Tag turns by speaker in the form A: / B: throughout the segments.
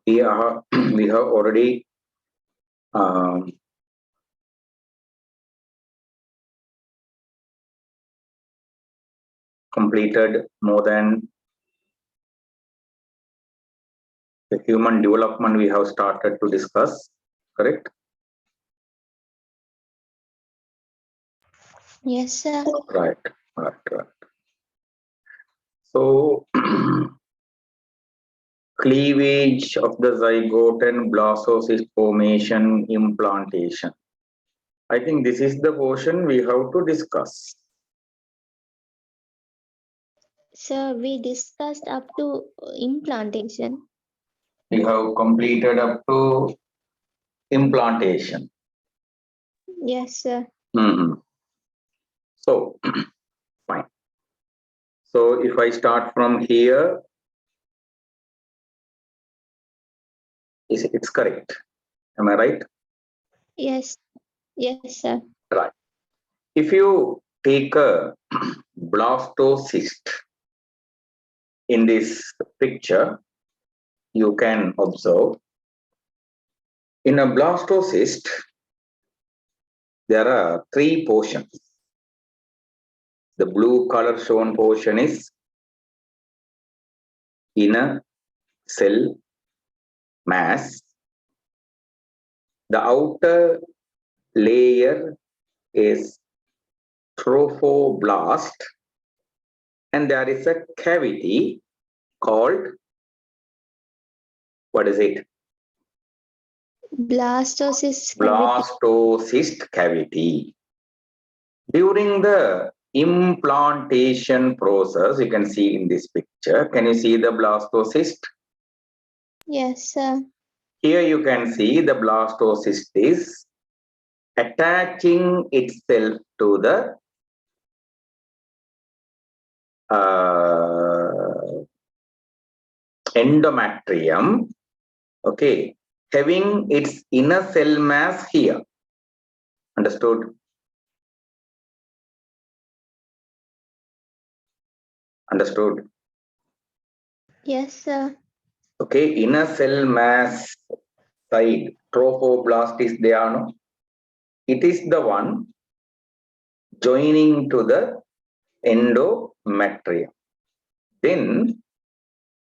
A: we have already completed more than the human development we have started to discuss, correct?
B: Yes, sir.
A: Right. So, cleavage of the zygote and blastocyst formation implantation. I think this is the portion we have to discuss.
B: Sir, we discussed up to implantation.
A: We have completed up to implantation.
B: Yes, sir.
A: So, fine. So, if I start from here, it's correct. Am I right?
B: Yes. Yes, sir.
A: Right. If you take a blastocyst in this picture, you can observe in a blastocyst, there are three portions. The blue color shown portion is inner cell mass. The outer layer is trophoblast, and there is a cavity called, what is it?
B: Blastocyst
A: Blastocyst cavity. During the implantation process, you can see in this picture, can you see the blastocyst?
B: Yes, sir.
A: Here you can see the blastocyst is attaching itself to the endometrium, okay, having its inner cell mass here. Understood? Understood?
B: Yes, sir.
A: Okay, inner cell mass side, trophoblast is there, no? It is the one joining to the endometrium. Then,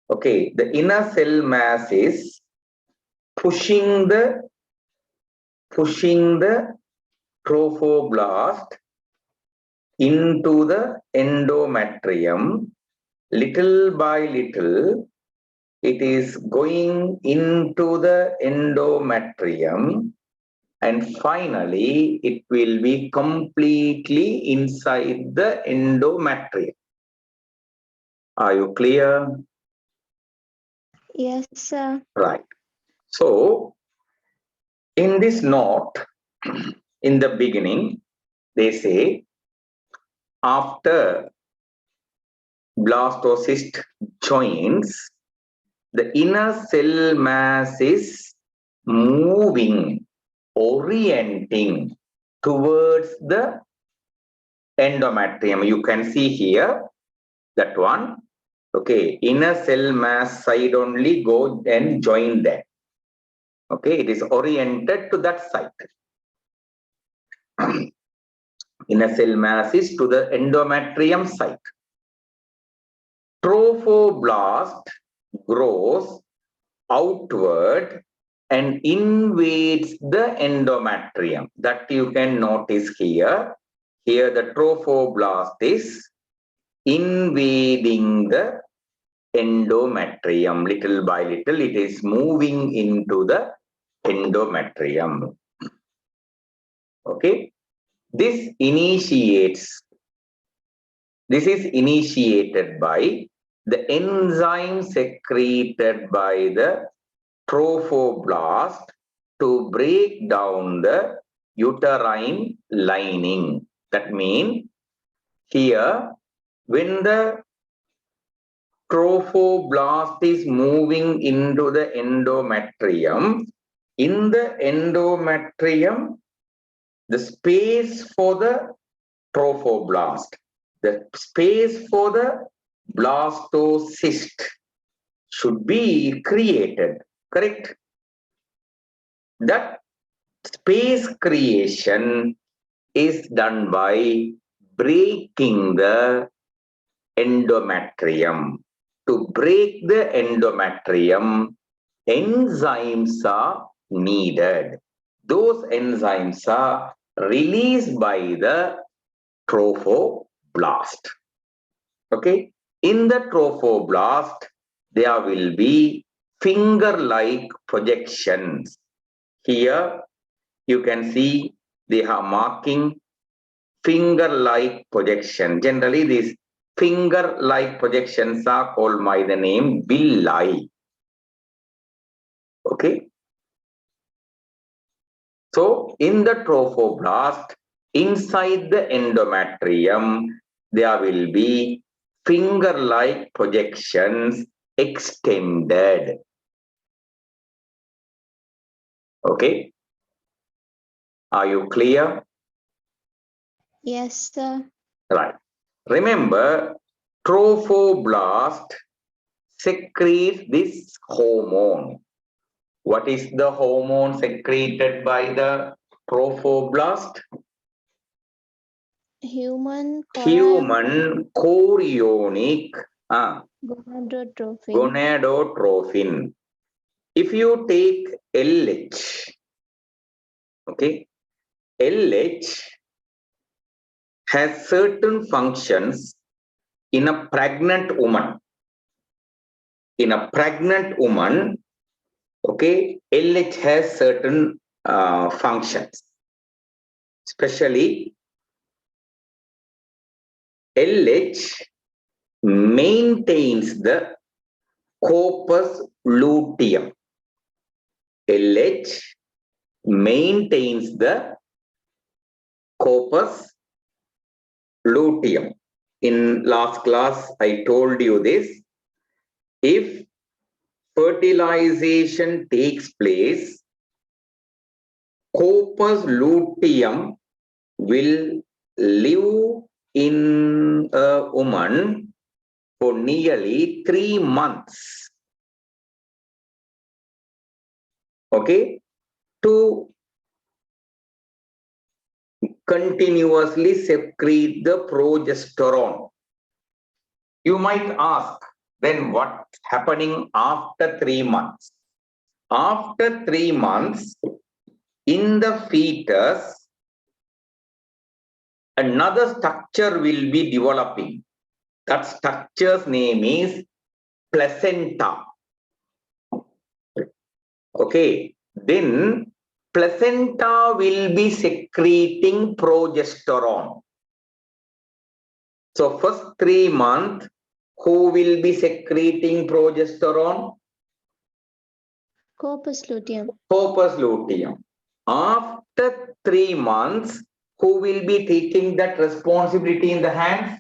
A: okay, the inner cell mass is pushing the trophoblast into the endometrium. Little by little, it is going into the endometrium, and finally it will be completely inside the endometrium. Are you clear?
B: Yes, sir.
A: Right. So, in this note, in the beginning, they say after blastocyst joins, the inner cell mass is moving, orienting towards the endometrium. You can see here that one. Okay, inner cell mass side only go and join there. Okay, it is oriented to that side. Inner cell mass is to the endometrium site. Trophoblast grows outward and invades the endometrium. That you can notice here. Here the trophoblast is invading the endometrium. Little by little it is moving into the endometrium. Okay. This is initiated by the enzyme secreted by the trophoblast to break down the uterine lining. That means here, when the trophoblast is moving into the endometrium, in the endometrium, the space for the trophoblast, the space for the blastocyst should be created. Correct? That space creation is done by breaking the endometrium. To break the endometrium, enzymes are needed. Those enzymes are released by the trophoblast. Okay? In the trophoblast, there will be finger-like projections. Here, you can see they are marking finger-like projection. Generally, these finger-like projections are called by the name villi. Okay. So, in the trophoblast, inside the endometrium, there will be finger-like projections extended. Okay. Are you clear?
B: Yes, sir.
A: Right. Remember, trophoblast secretes this hormone. What is the hormone secreted by the trophoblast?
B: Human
A: Chorionic
B: gonadotrophin.
A: gonadotrophin. If you take LH, okay, LH has certain functions in a pregnant woman. In a pregnant woman, okay, LH has certain functions. Especially LH maintains the corpus luteum. LH maintains the corpus luteum. In last class, I told you this. If fertilization takes place, corpus luteum will live in a woman for nearly 3 months. Okay, to continuously secrete the progesterone. You might ask, then what's happening after 3 months? After 3 months, in the fetus, another structure will be developing. That structure's name is placenta. Okay, then placenta will be secreting progesterone. So first 3 months, who will be secreting progesterone?
B: Corpus luteum.
A: Corpus luteum. After 3 months, who will be taking that responsibility in the hands?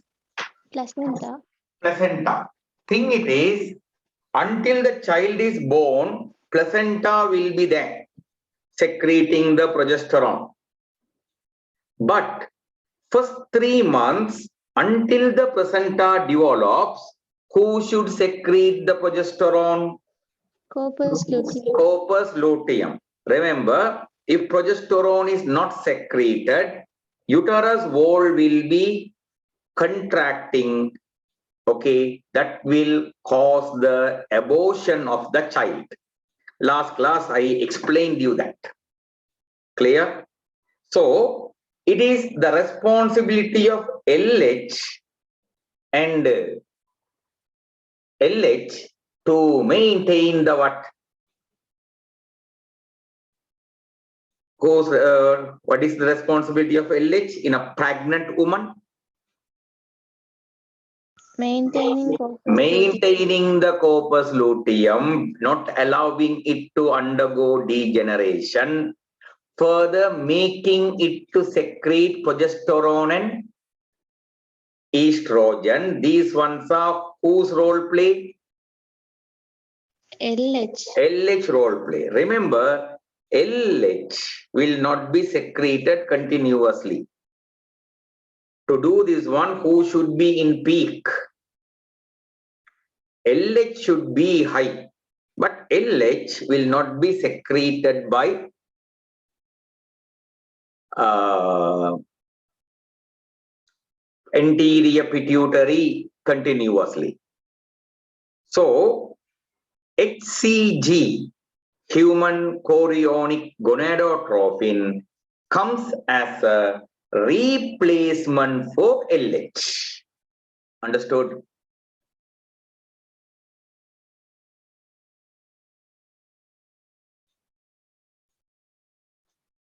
B: Placenta.
A: Placenta. Thing it is, until the child is born, placenta will be there, secreting the progesterone. But first 3 months, until the placenta develops, who should secrete the progesterone?
B: Corpus luteum.
A: Corpus luteum. Remember, if progesterone is not secreted, uterus wall will be contracting. Okay, that will cause the abortion of the child. Last class, I explained you that. Clear? So, it is the responsibility of LH and LH to maintain the what? What is the responsibility of LH in a pregnant woman?
B: Maintaining corpus luteum.
A: Maintaining the corpus luteum, not allowing it to undergo degeneration, further making it to secrete progesterone and estrogen. These ones are whose role play?
B: LH.
A: LH role play. Remember, LH will not be secreted continuously. To do this one, who should be in peak? LH should be high, but but LH will not be secreted by anterior pituitary continuously. So HCG, human chorionic gonadotrophin, comes as a replacement for LH. Understood?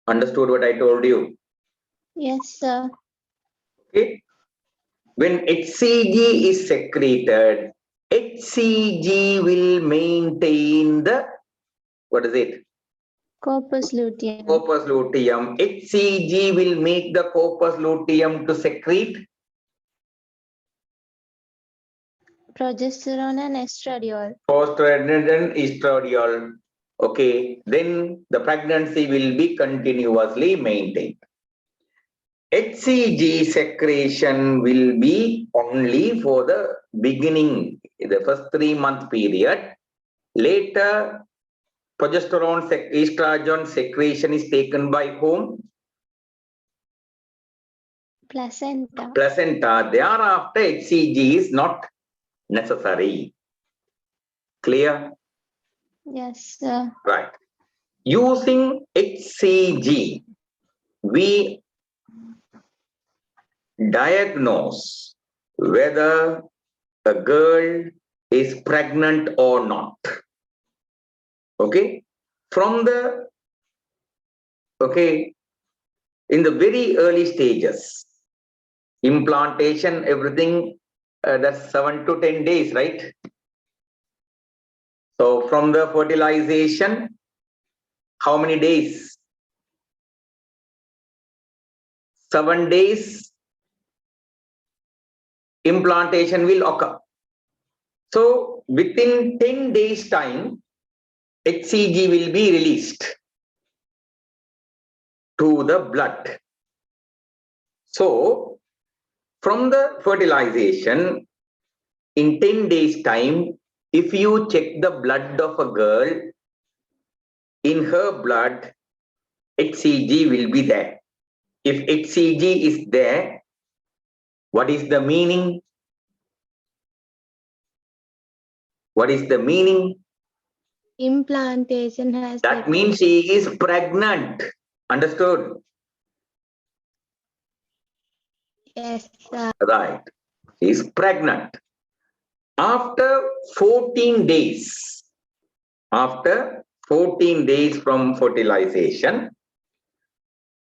A: Understood what I told you?
B: Yes, sir.
A: Okay. When HCG is secreted, HCG will maintain the, what is it?
B: Corpus luteum.
A: Corpus luteum. HCG will make the corpus luteum to secrete
B: Progesterone and estradiol.
A: progesterone and estradiol. Okay, then the pregnancy will be continuously maintained. HCG secretion will be only for the beginning, the first 3-month period. Later, progesterone, estrogen secretion is taken by whom?
B: Placenta.
A: Placenta. Thereafter, HCG is not necessary. Clear?
B: Yes, sir.
A: Right. Using HCG, we diagnose whether a girl is pregnant or not. Okay? From the, okay, in the very early stages, implantation, everything, that's 7 to 10 days, right? So from the fertilization, how many days? 7 days implantation will occur. So within 10 days time, HCG will be released to the blood. So from the fertilization, in 10 days time, if you check the blood of a girl, in her blood, HCG will be there. If HCG is there, what is the meaning? What is the meaning?
B: Implantation has
A: That means she is pregnant. Understood?
B: Yes, sir.
A: Right. She is pregnant. After 14 days, after 14 days from fertilization,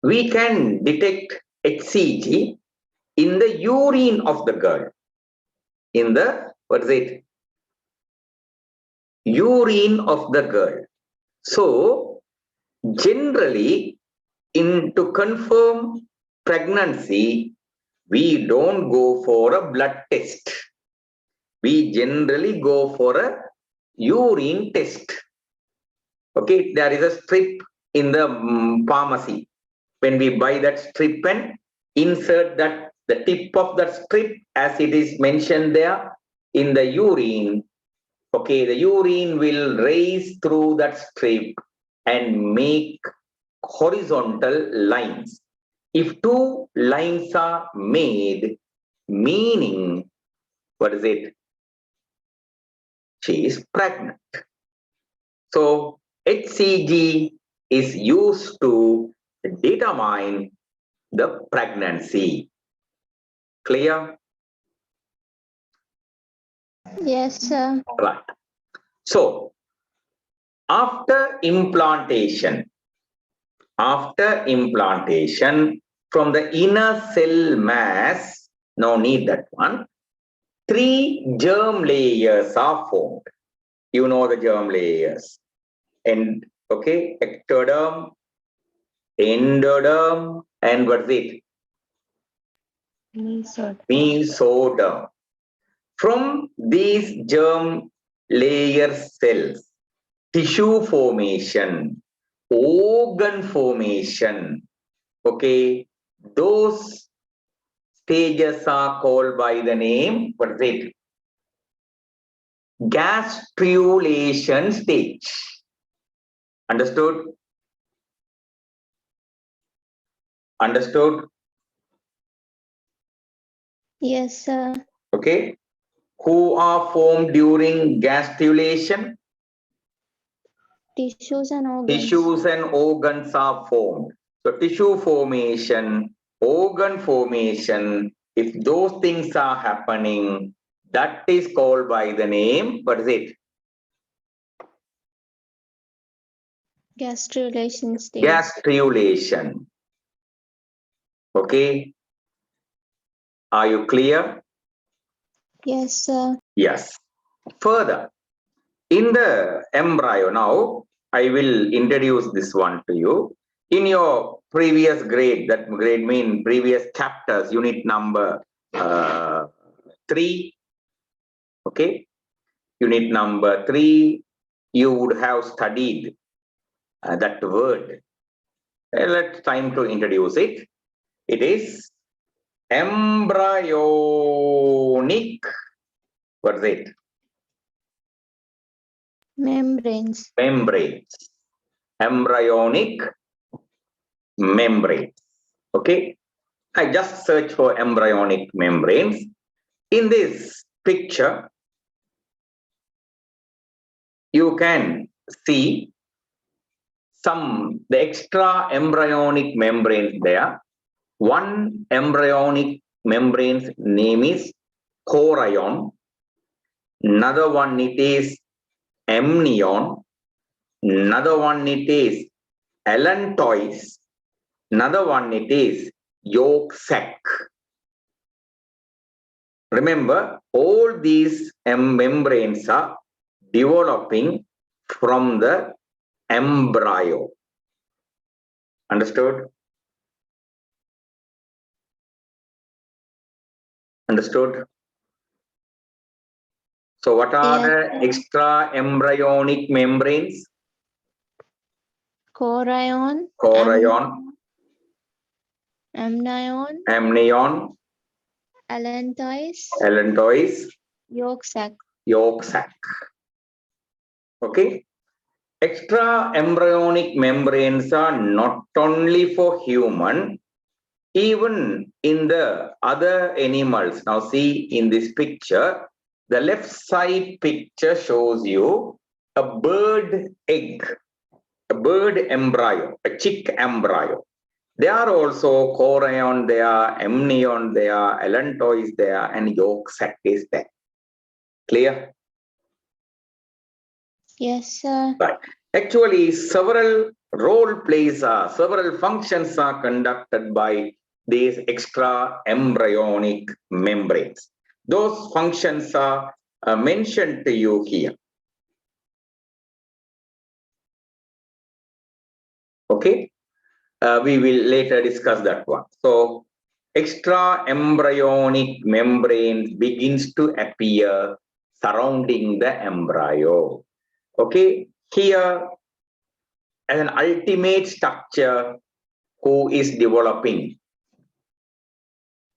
A: we can detect HCG in the urine of the girl. In the, what is it? Urine of the girl. So, generally, to confirm pregnancy, we don't go for a blood test. We generally go for a urine test. Okay, there is a strip in the pharmacy. When we buy that strip and insert that, the tip of that strip, as it is mentioned there, in the urine. Okay, the urine will race through that strip and make horizontal lines. If 2 lines are made, meaning, what is it? She is pregnant. So HCG is used to determine the pregnancy. Clear?
B: Yes, sir.
A: Right. So after implantation, from the inner cell mass, no need that one, 3 germ layers are formed. You know the germ layers. And okay, ectoderm, endoderm, and what's it? Mesoderm. From these germ layer cells, tissue formation, organ formation, okay, those stages are called by the name, what is it? gastrulation stage. Understood? Understood?
B: Yes, sir.
A: Okay. Who are formed during gastrulation?
B: Tissues and organs.
A: Tissues and organs are formed. So tissue formation, organ formation, if those things are happening, that is called by the name, what is it?
B: Gastrulation stage.
A: Gastrulation. Okay. Are you clear?
B: Yes, sir.
A: Yes. Further, in the embryo, now I will introduce this one to you. In your previous grade, that grade mean previous chapters, unit number 3, okay, unit number 3, you would have studied that word. Let's time to introduce it. It is embryonic. What is it?
B: Membranes.
A: Membranes. Embryonic membranes. Okay. I just search for embryonic membranes. In this picture, you can see the extra embryonic membranes there. One embryonic membrane's name is chorion. Another one it is amnion. Another one it is allantois. Another one it is yolk sac. Remember, all these membranes are developing from the embryo. Understood? Understood? So what are
B: Yes,
A: the extra embryonic membranes?
B: chorion.
A: Chorion,
B: Amnion.
A: amnion,
B: Allantois.
A: allantois,
B: Yolk sac.
A: yolk sac. Okay. Extra embryonic membranes are not only for human, even in the other animals. Now see in this picture, the left side picture shows you a bird egg, a bird embryo, a chick embryo. There are also chorion there, amnion there, allantois there, and yolk sac is there. Clear?
B: Yes, sir.
A: Right. Actually, several several functions are conducted by these extra embryonic membranes. Those functions are mentioned to you here. Okay. We will later discuss that one. So, extra embryonic membrane begins to appear surrounding the embryo. Okay. Here, as an ultimate structure, who is developing?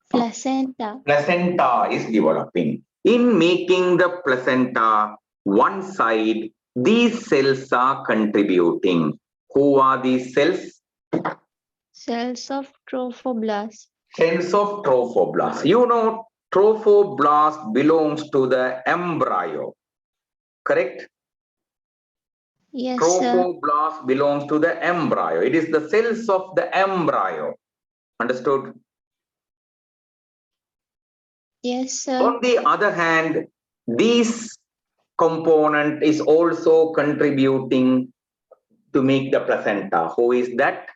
B: Placenta.
A: Placenta is developing. In making the placenta one side, these cells are contributing. Who are these cells?
B: Cells of trophoblast.
A: Cells of trophoblast. You know, trophoblast belongs to the embryo. Correct?
B: Yes, sir.
A: Trophoblast belongs to the embryo. It is the cells of the embryo. Understood?
B: Yes, sir.
A: On the other hand, this component is also contributing to make the placenta. Who is that?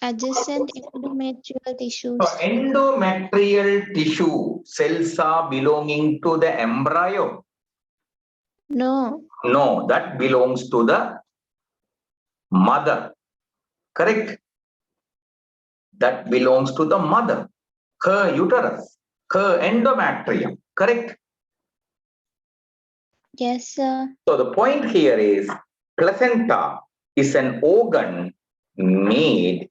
B: Adjacent endometrial tissues.
A: So endometrial tissue cells are belonging to the embryo.
B: No.
A: No, that belongs to the mother. Correct? That belongs to the mother. Her uterus, her endometrium. Correct?
B: Yes, sir.
A: So the point here is placenta is an organ made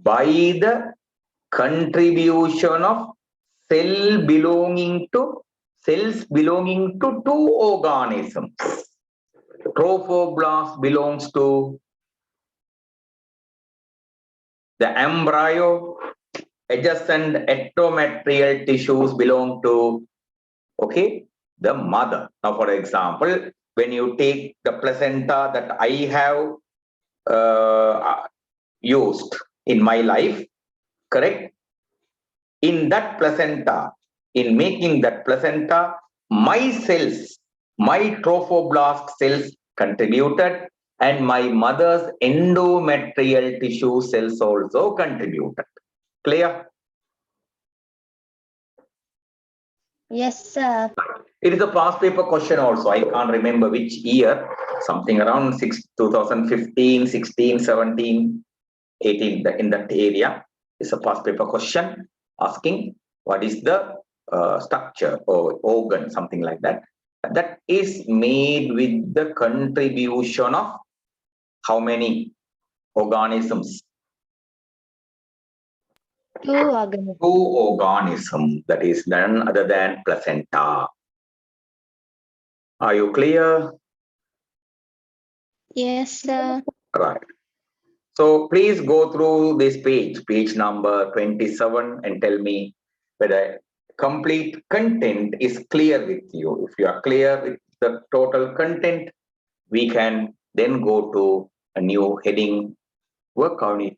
A: by the contribution of cell belonging to cells belonging to two organisms. Trophoblast belongs to the embryo. Adjacent endometrial tissues belong to, okay, the mother. Now, for example, when you take the placenta that I have used in my life, correct? In that placenta, in making that placenta, my cells, my trophoblast cells contributed, and my mother's endometrial tissue cells also contributed. Clear?
B: Yes, sir.
A: It is a past paper question also. I can't remember which year, something around 2015, 16, 17, 18, in that area. It's a past paper question asking what is the structure or organ, something like that. That is made with the contribution of how many organisms?
B: Two organisms.
A: Two organisms, that is none other than placenta. Are you clear?
B: Yes, sir.
A: Right. So please go through this page number 27, and tell me whether complete content is clear with you. If you are clear with the total content, we can then go to a new heading, work on it.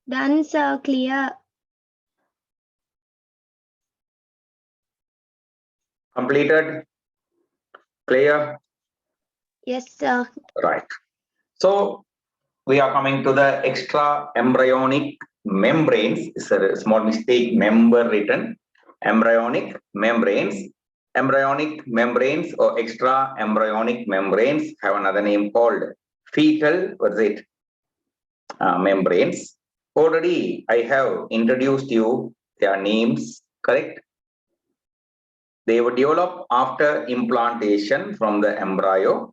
B: Done, sir. Clear.
A: Completed? Clear?
B: Yes, sir.
A: Right. So we are coming to the extra embryonic membranes. It's a small mistake, member written. Embryonic membranes. Embryonic membranes or extra embryonic membranes have another name called fetal, what is it? Membranes. Already I have introduced you their names, correct? They were developed after implantation from the embryo.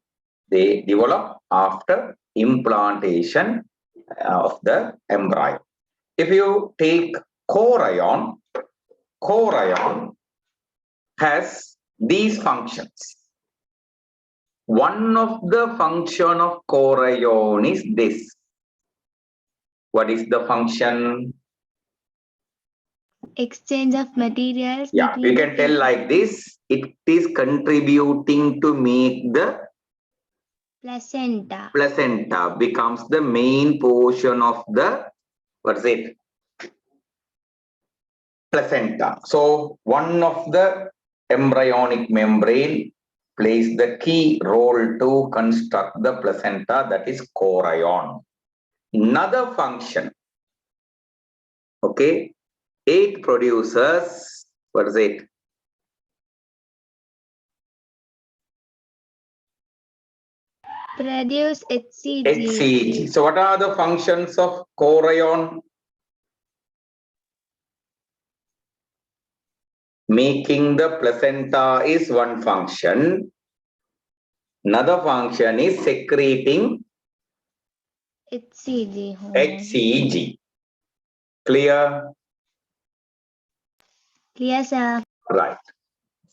A: They develop after implantation of the embryo. If you take chorion, chorion has these functions. One of the function of chorion is this. What is the function?
B: Exchange of materials.
A: Yeah, you can tell like this. It is contributing to make the
B: placenta.
A: Placenta becomes the main portion of the, what is it? Placenta. So one of the embryonic membrane plays the key role to construct the placenta, that is chorion. Another function, okay, it produces, what is it?
B: Produce HCG.
A: HCG. So what are the functions of chorion? Making the placenta is one function. Another function is secreting
B: HCG.
A: HCG. Clear?
B: Clear, sir.
A: Right.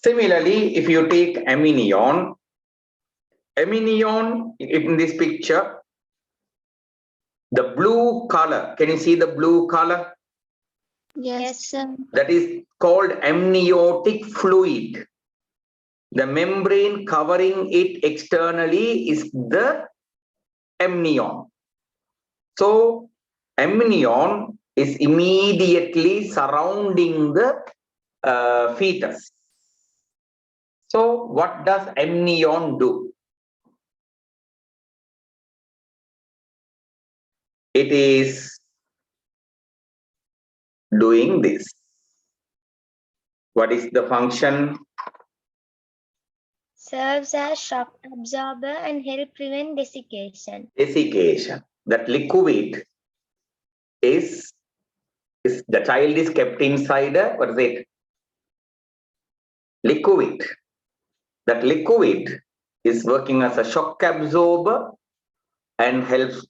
A: Similarly, if you take amnion, amnion in this picture, the blue color, can you see the blue color?
B: Yes, sir.
A: That is called amniotic fluid. The membrane covering it externally is the amnion. So, amnion is immediately surrounding the fetus. So, what does amnion do? It is doing this. What is the function?
B: Serves as shock absorber and help prevent desiccation.
A: Desiccation. That liquid is the child is kept inside a, what is it? Liquid. That liquid is working as a shock absorber and helps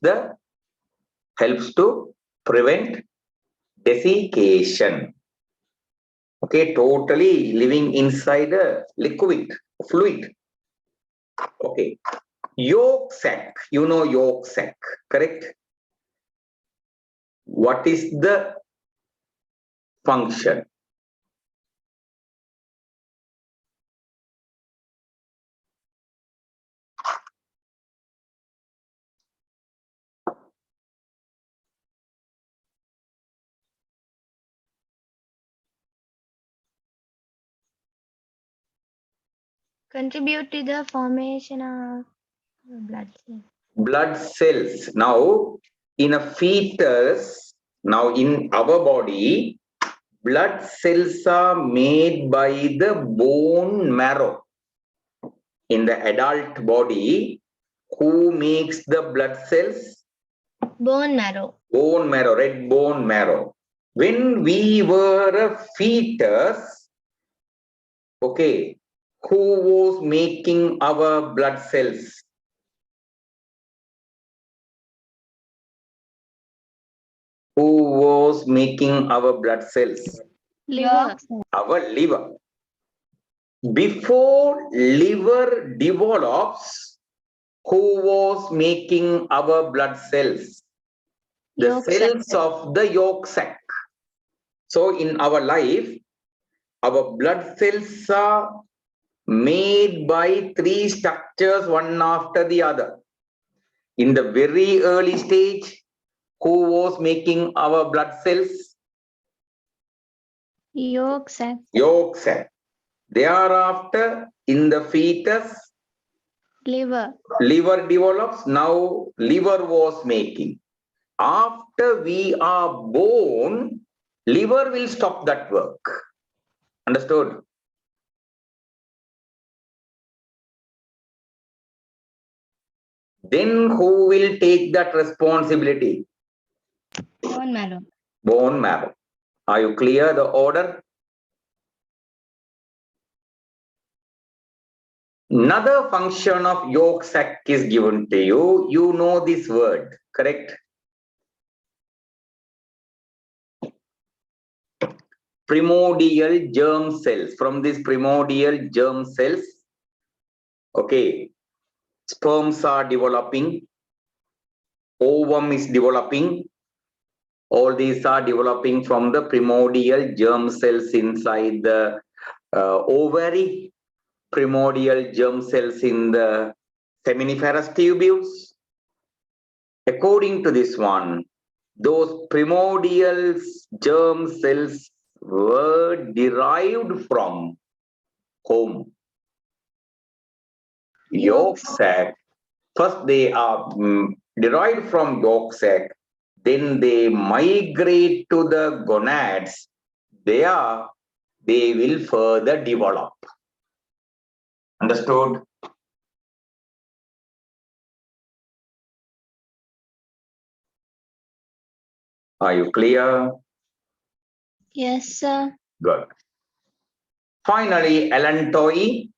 A: to prevent desiccation. Okay, totally living inside a liquid, fluid. Okay, yolk sac, you know yolk sac, correct? What is the function?
B: Contribute to the formation of blood cells.
A: Blood cells. Now, in a fetus, now in our body, blood cells are made by the bone marrow. In the adult body, who makes the blood cells?
B: Bone marrow.
A: Bone marrow, red bone marrow. When we were a fetus, okay, who was making our blood cells? Who was making our blood cells?
B: Liver.
A: Our liver. Before liver develops, who was making our blood cells? The
B: Yolk
A: cells
B: sac.
A: of the yolk sac. So in our life, our blood cells are made by three structures, one after the other. In the very early stage, who was making our blood cells?
B: Yolk sac.
A: Yolk sac. Thereafter, in the fetus,
B: Liver.
A: liver develops. Now, liver was making. After we are born, liver will stop that work. Understood? Then who will take that responsibility?
B: Bone marrow.
A: Bone marrow. Are you clear the order? Another function of yolk sac is given to you. You know this word, correct? Primordial germ cells. From these primordial germ cells, okay, sperms are developing, ovum is developing. All these are developing from the primordial germ cells inside the ovary, primordial germ cells in the seminiferous tubules. According to this one, those primordial germ cells were derived from whom? Yolk sac. First they are derived from yolk sac, then they migrate to the gonads. There they will further develop. Understood? Are you clear?
B: Yes, sir.
A: Good. Finally, allantoin.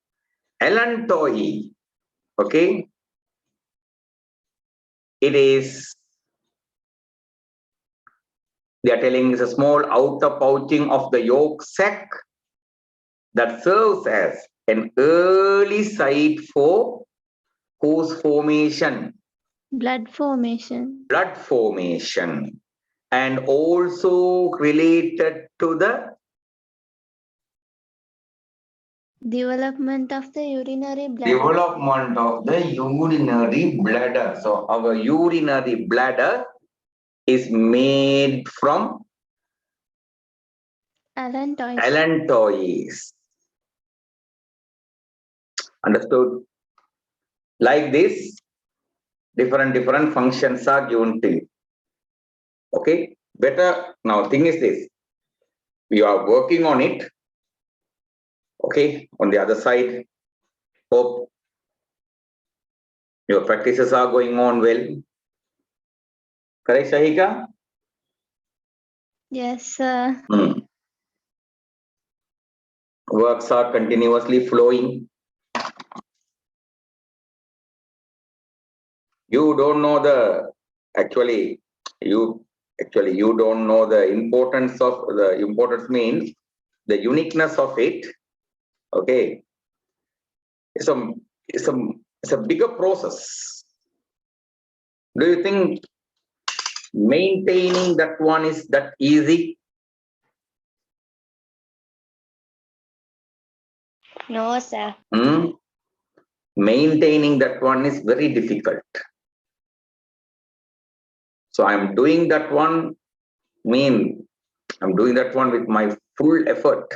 A: Allantoin, okay? It is, they are telling, is a small outer pouching of the yolk sac that serves as an early site for whose formation?
B: Blood formation.
A: Blood formation. And also related to the
B: Development of the urinary bladder.
A: development of the urinary bladder. So our urinary bladder is made from
B: Allantois.
A: allantois. Understood? Like this, different functions are given to you. Okay, better. Now thing is this, we are working on it. Okay, on the other side, hope your practices are going on well. Correct, Shahika?
B: Yes, sir.
A: Works are continuously flowing. You don't know the, actually you don't know the importance of, the importance means the uniqueness of it. Okay, it's a bigger process. Do you think maintaining that one is that easy?
B: No, sir.
A: Maintaining that one is very difficult. So I'm doing that one, I'm doing that one with my full effort.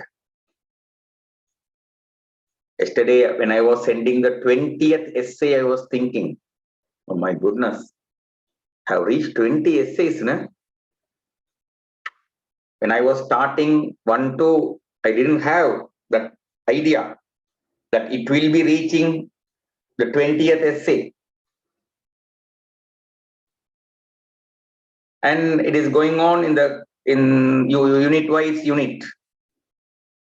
A: Yesterday, when I was sending the 20th essay, I was thinking, oh my goodness, I have reached 20 essays. Na? When I was starting 1, 2, I didn't have that idea that it will be reaching the 20th essay. And it is going on in unit-wise unit,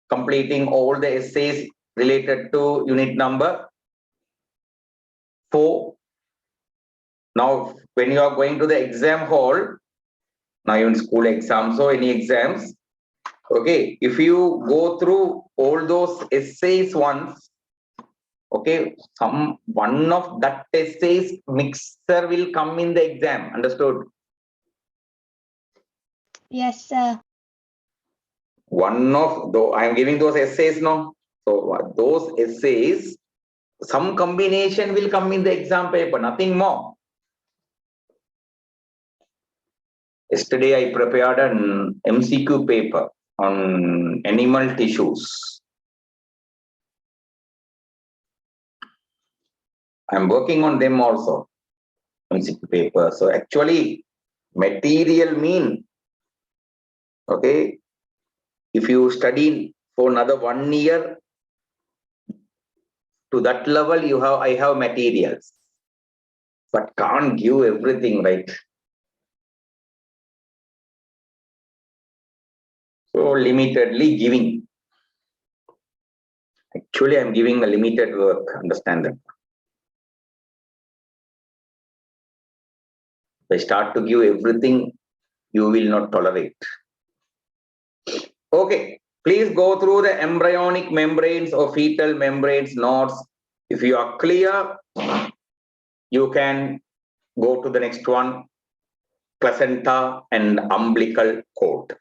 A: completing all the essays related to unit number 4. Now, when you are going to the exam hall, now in school exams or any exams, okay, if you go through all those essays once, okay, one of that essays mixer will come in the exam. Understood?
B: Yes, sir.
A: One of though I am giving those essays now. So those essays, some combination will come in the exam paper, nothing more. Yesterday I prepared an MCQ paper on animal tissues. I'm working on them also, MCQ paper. So actually, material mean, okay, if you study for another 1 year, to that level I have materials, but can't give everything, right? So limitedly giving. Actually, I'm giving a limited work, understand that. If I start to give everything, you will not tolerate. Okay, please go through the embryonic membranes or fetal membranes notes. If you are clear, you can go to the next one, placenta and umbilical cord.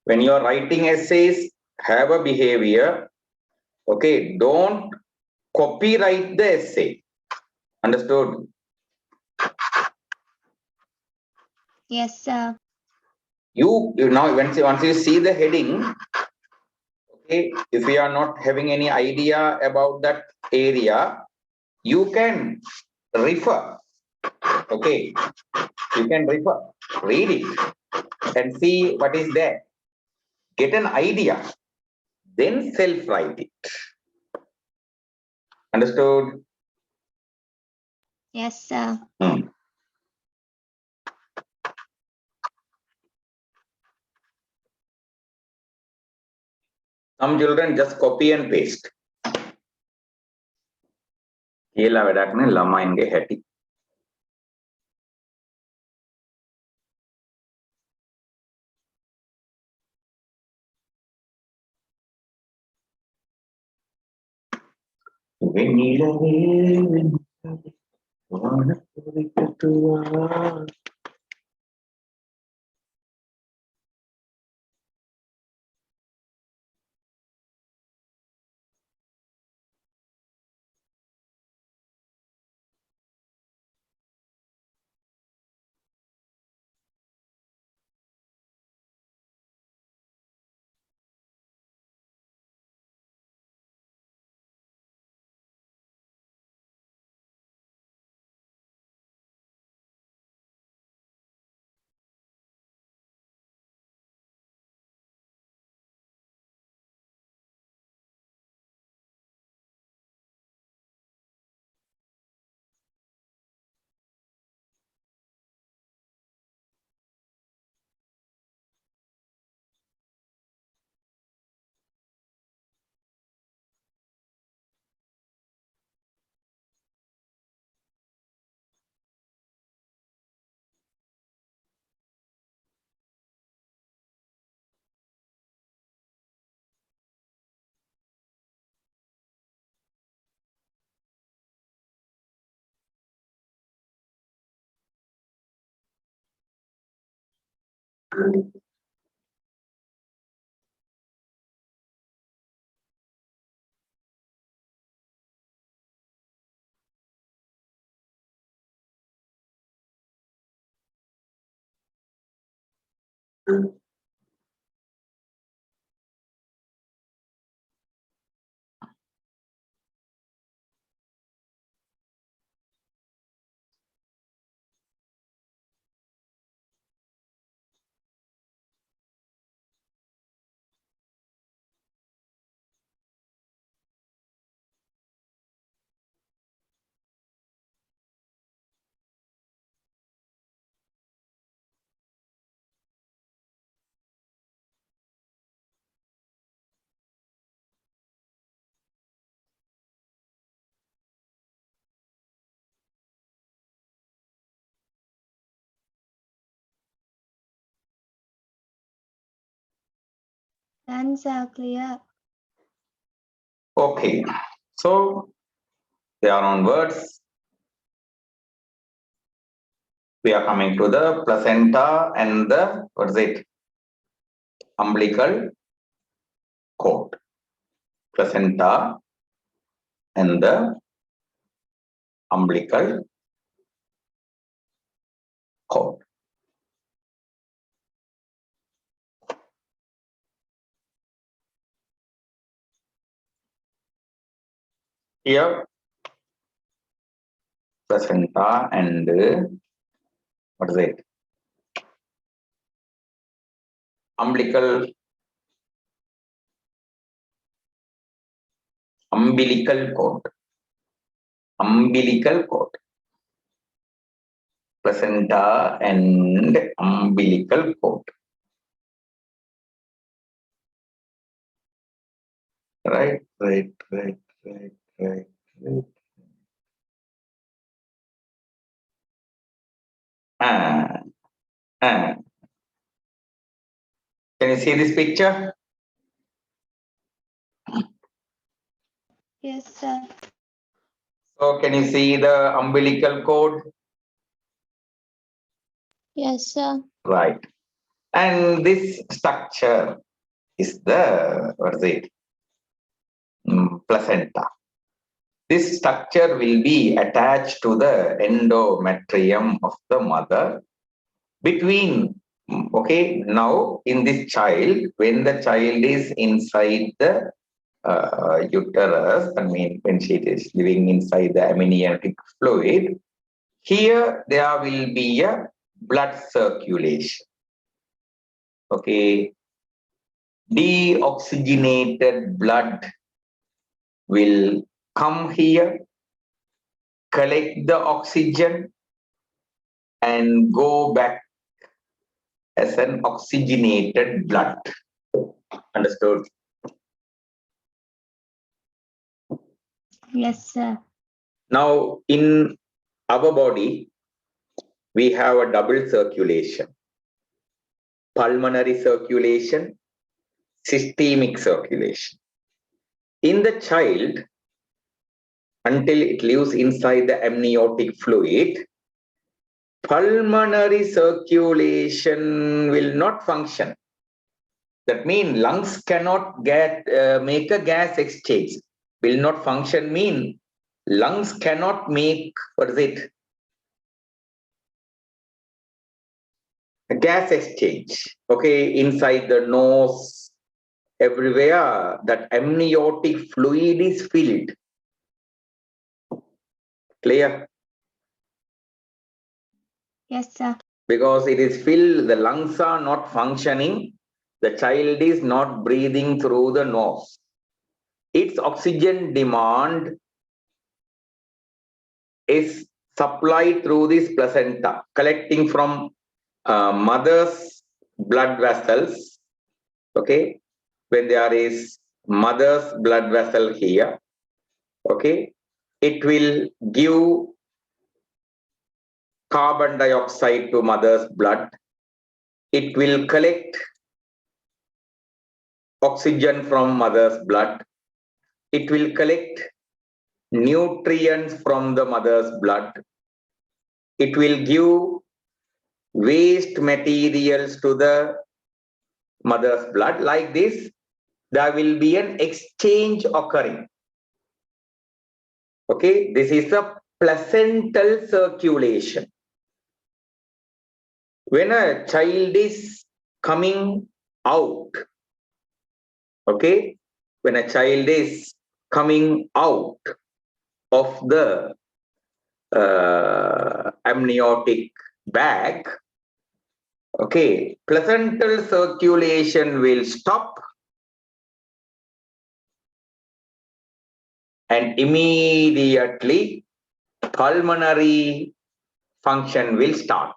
A: When you are writing essays, have a behavior. Okay, don't copyright the essay. Understood?
B: Yes, sir.
A: You now once you see the heading, okay, if you are not having any idea about that area, you can refer. Okay, you can refer, read it, and see what is there. Get an idea, then self-write it. Understood?
B: Yes, sir.
A: Some children just copy and paste. කියලා වැඩක් නෑ ළමයින්ගේ හැටි. வெண்ணிலவே வானத்தை கட்டுவா
B: Hands are clear.
A: Okay, so they are on words. We are coming to the placenta and the, what is it? Umbilical cord. Placenta and the umbilical cord. Here, placenta and what is it? Umbilical cord. Umbilical cord. Placenta and umbilical cord. Right. Can you see this picture?
B: Yes, sir.
A: So can you see the umbilical cord?
B: Yes, sir.
A: Right. And this structure is the, what is it? Placenta. This structure will be attached to the endometrium of the mother between, okay, now in this child, when the child is inside the uterus, I mean, when she is living inside the amniotic fluid, here there will be a blood circulation. Okay, deoxygenated blood will come here, collect the oxygen, and go back as an oxygenated blood. Understood?
B: Yes, sir.
A: Now, in our body, we have a double circulation: pulmonary circulation, systemic circulation. In the child, until it lives inside the amniotic fluid, pulmonary circulation will not function. That means lungs cannot make a gas exchange. Will not function mean lungs cannot make, what is it? A gas exchange. Okay, inside the nose, everywhere that amniotic fluid is filled. Clear?
B: Yes, sir.
A: Because it is filled, the lungs are not functioning, the child is not breathing through the nose. Its oxygen demand is supplied through this placenta, collecting from mother's blood vessels. Okay, when there is mother's blood vessel here, okay, it will give carbon dioxide to mother's blood. It will collect oxygen from mother's blood. It will collect nutrients from the mother's blood. It will give waste materials to the mother's blood. Like this, there will be an exchange occurring. Okay, this is a placental circulation. When a child is coming out, okay, when a child is coming out of the amniotic bag, okay, placental circulation will stop and immediately pulmonary function will start.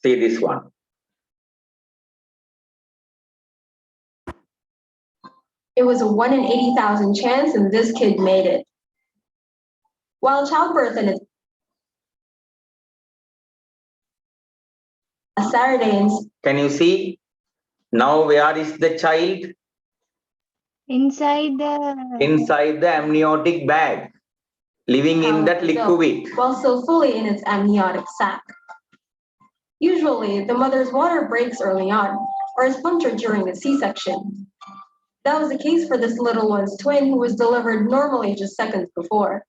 A: See this one.
C: It was a 1 in 80,000 chance, and this kid made it. While childbirth in its Saturday in
A: Can you see? Now where is the child?
B: Inside the
A: Inside the amniotic bag, living in that liquid.
C: while still fully in its amniotic sac. Usually, the mother's water breaks early on, or is punctured during the C-section. That was the case for this little one's twin, who was delivered normally just seconds before.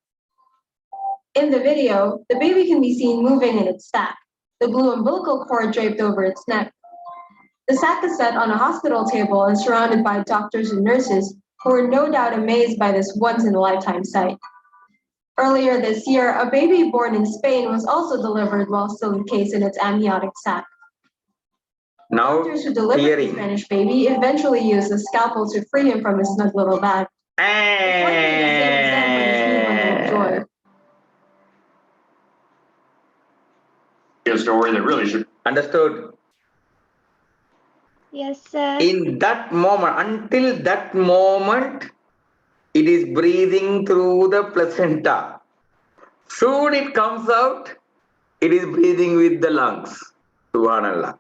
C: In the video, the baby can be seen moving in its sac, the blue umbilical cord draped over its neck. The sac is set on a hospital table and surrounded by doctors and nurses who were no doubt amazed by this once-in-a-lifetime sight. Earlier this year, a baby born in Spain was also delivered while still encased in its amniotic sac.
A: Now,
C: Doctors who delivered the
A: hearing.
C: Spanish baby eventually used a scalpel to free him from his snug little bag. It's likely the same as then when his new bundle of joy.
D: A story that really should.
A: Understood?
B: yes, sir.
A: In that moment, until that moment, it is breathing through the placenta. Soon it comes out, it is breathing with the lungs. Subhanallah.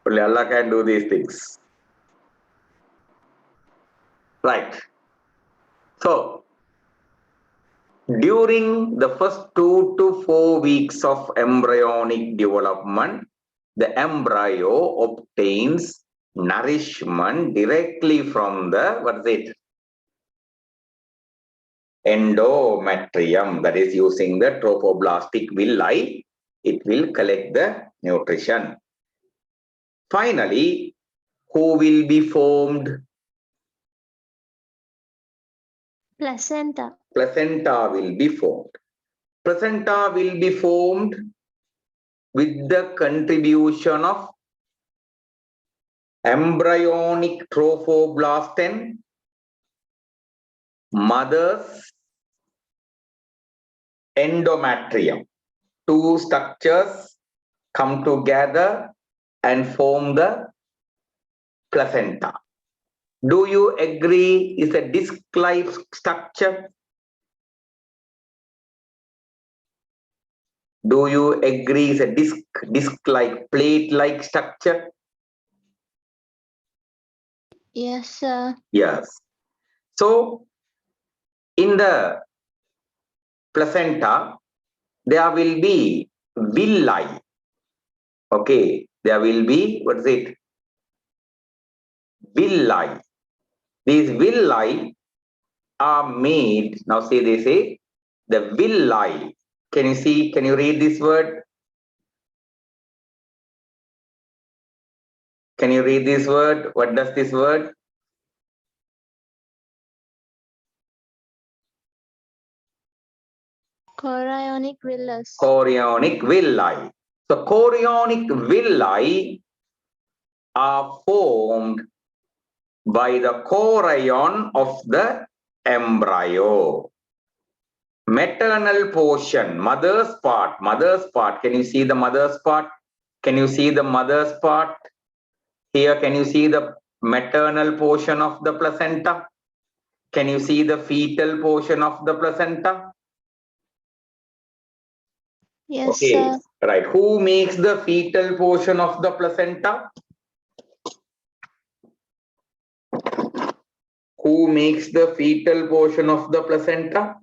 A: Only Allah can do these things. Right. So, during the first 2 to 4 weeks of embryonic development, the embryo obtains nourishment directly from the, what is it? Endometrium, that is using the trophoblastic villi, it will collect the nutrition. Finally, who will be formed?
B: Placenta.
A: Placenta will be formed. Placenta will be formed with the contribution of embryonic trophoblast and mother's endometrium. Two structures come together and form the placenta. Do you agree is a disc-like structure? Do you agree is a disc-like, plate-like structure?
B: Yes, sir.
A: Yes. So, in the placenta, there will be villi. Okay, there will be, what is it? Villi. These villi are made, now say they say, the villi. Can you see, can you read this word? Can you read this word? What does this word?
B: Chorionic villus.
A: Chorionic villi. So chorionic villi are formed by the chorion of the embryo. Maternal portion, mother's part. Can you see the mother's part? Can you see the mother's part? Here, can you see the maternal portion of the placenta? Can you see the fetal portion of the placenta?
B: Yes,
A: Okay,
B: sir.
A: right. Who makes the fetal portion of the placenta? Who makes the fetal portion of the placenta?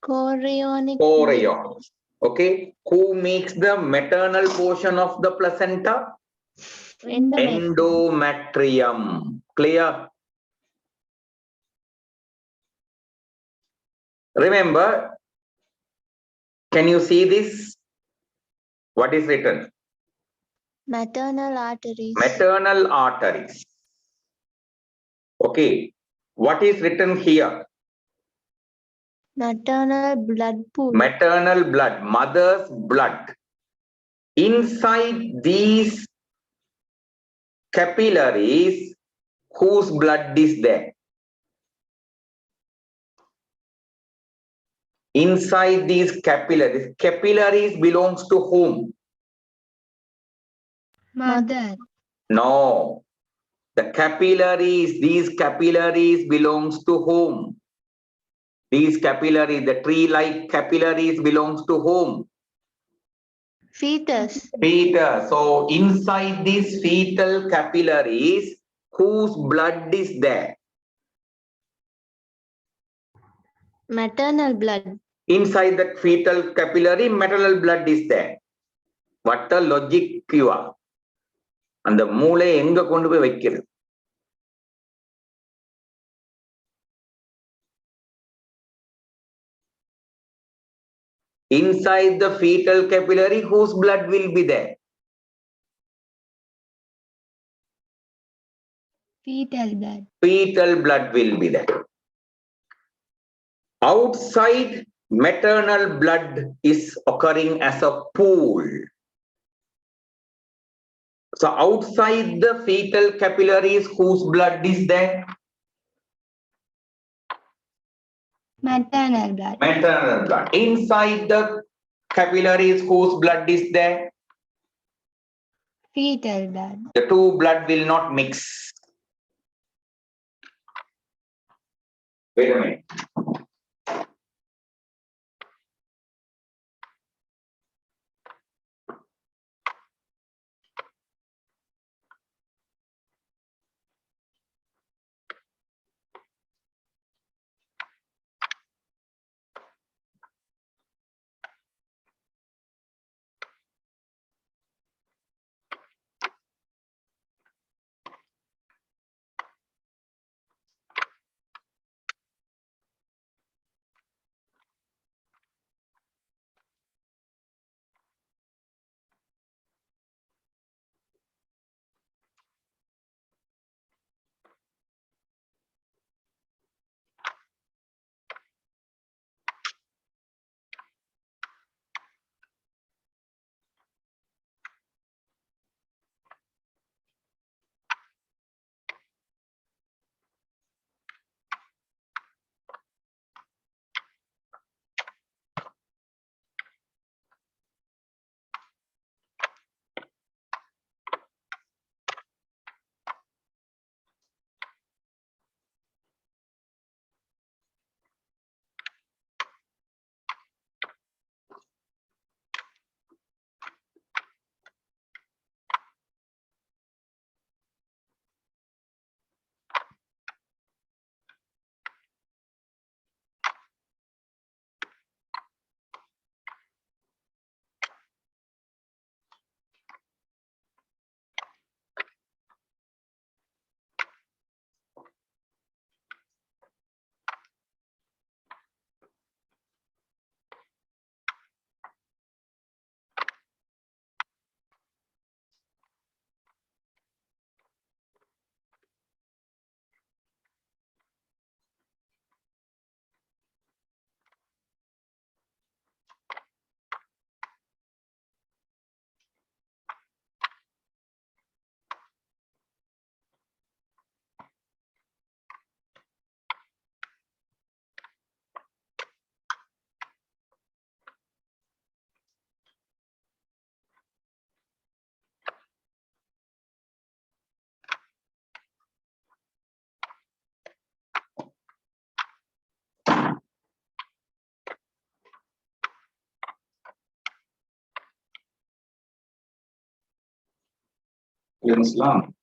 B: Chorionic.
A: Chorion. Okay. Who makes the maternal portion of the placenta?
B: Endometrium.
A: Endometrium. Clear? Remember, can you see this? What is written?
B: Maternal arteries.
A: Maternal arteries. Okay. What is written here?
B: Maternal blood pool.
A: Maternal blood, mother's blood. Inside these capillaries, whose blood is there? Inside these capillaries belongs to whom?
B: Mother.
A: No. These capillaries belongs to whom? These capillaries, the tree-like capillaries belongs to whom?
B: Fetus.
A: Fetus. So inside these fetal capillaries, whose blood is there?
B: Maternal blood.
A: Inside that fetal capillary, maternal blood is there. What a logic you are. அந்த மூளையை எங்க கொண்டு போய் வைக்கிறது? Inside the fetal capillary, whose blood will be there?
B: Fetal blood.
A: Fetal blood will be there. Outside, maternal blood is occurring as a pool. So outside the fetal capillaries, whose blood is there?
B: Maternal blood.
A: Maternal blood. Inside the capillaries, whose blood is there?
B: Fetal blood.
A: The two blood will not mix. Wait a minute. Yunus Lam.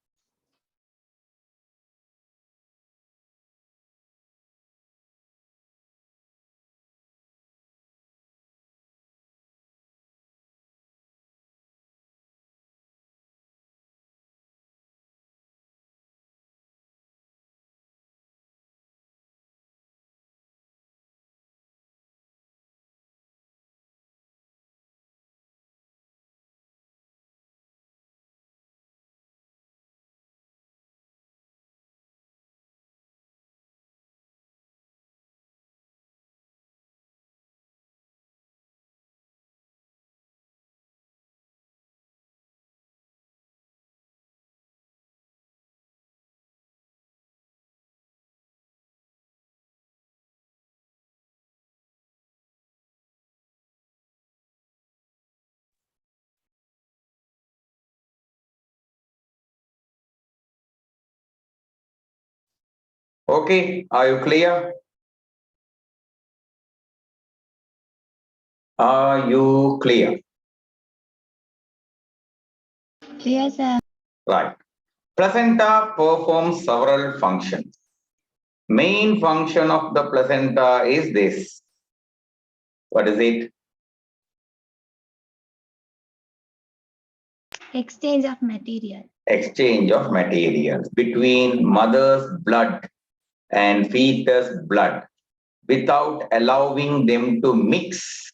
A: Okay, are you clear? Are you clear?
B: Clear, sir.
A: Right. Placenta performs several functions. Main function of the placenta is this. What is it?
B: Exchange of material.
A: Exchange of materials between mother's blood and fetus blood. Without allowing them to mix,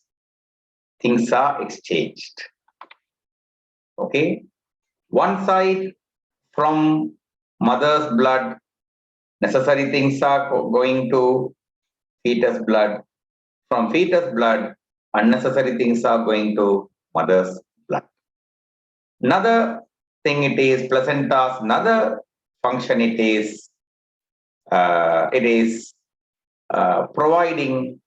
A: things are exchanged. Okay. One side from mother's blood, necessary things are going to fetus blood. From fetus blood, unnecessary things are going to mother's blood. Another thing it is placenta's another function it is providing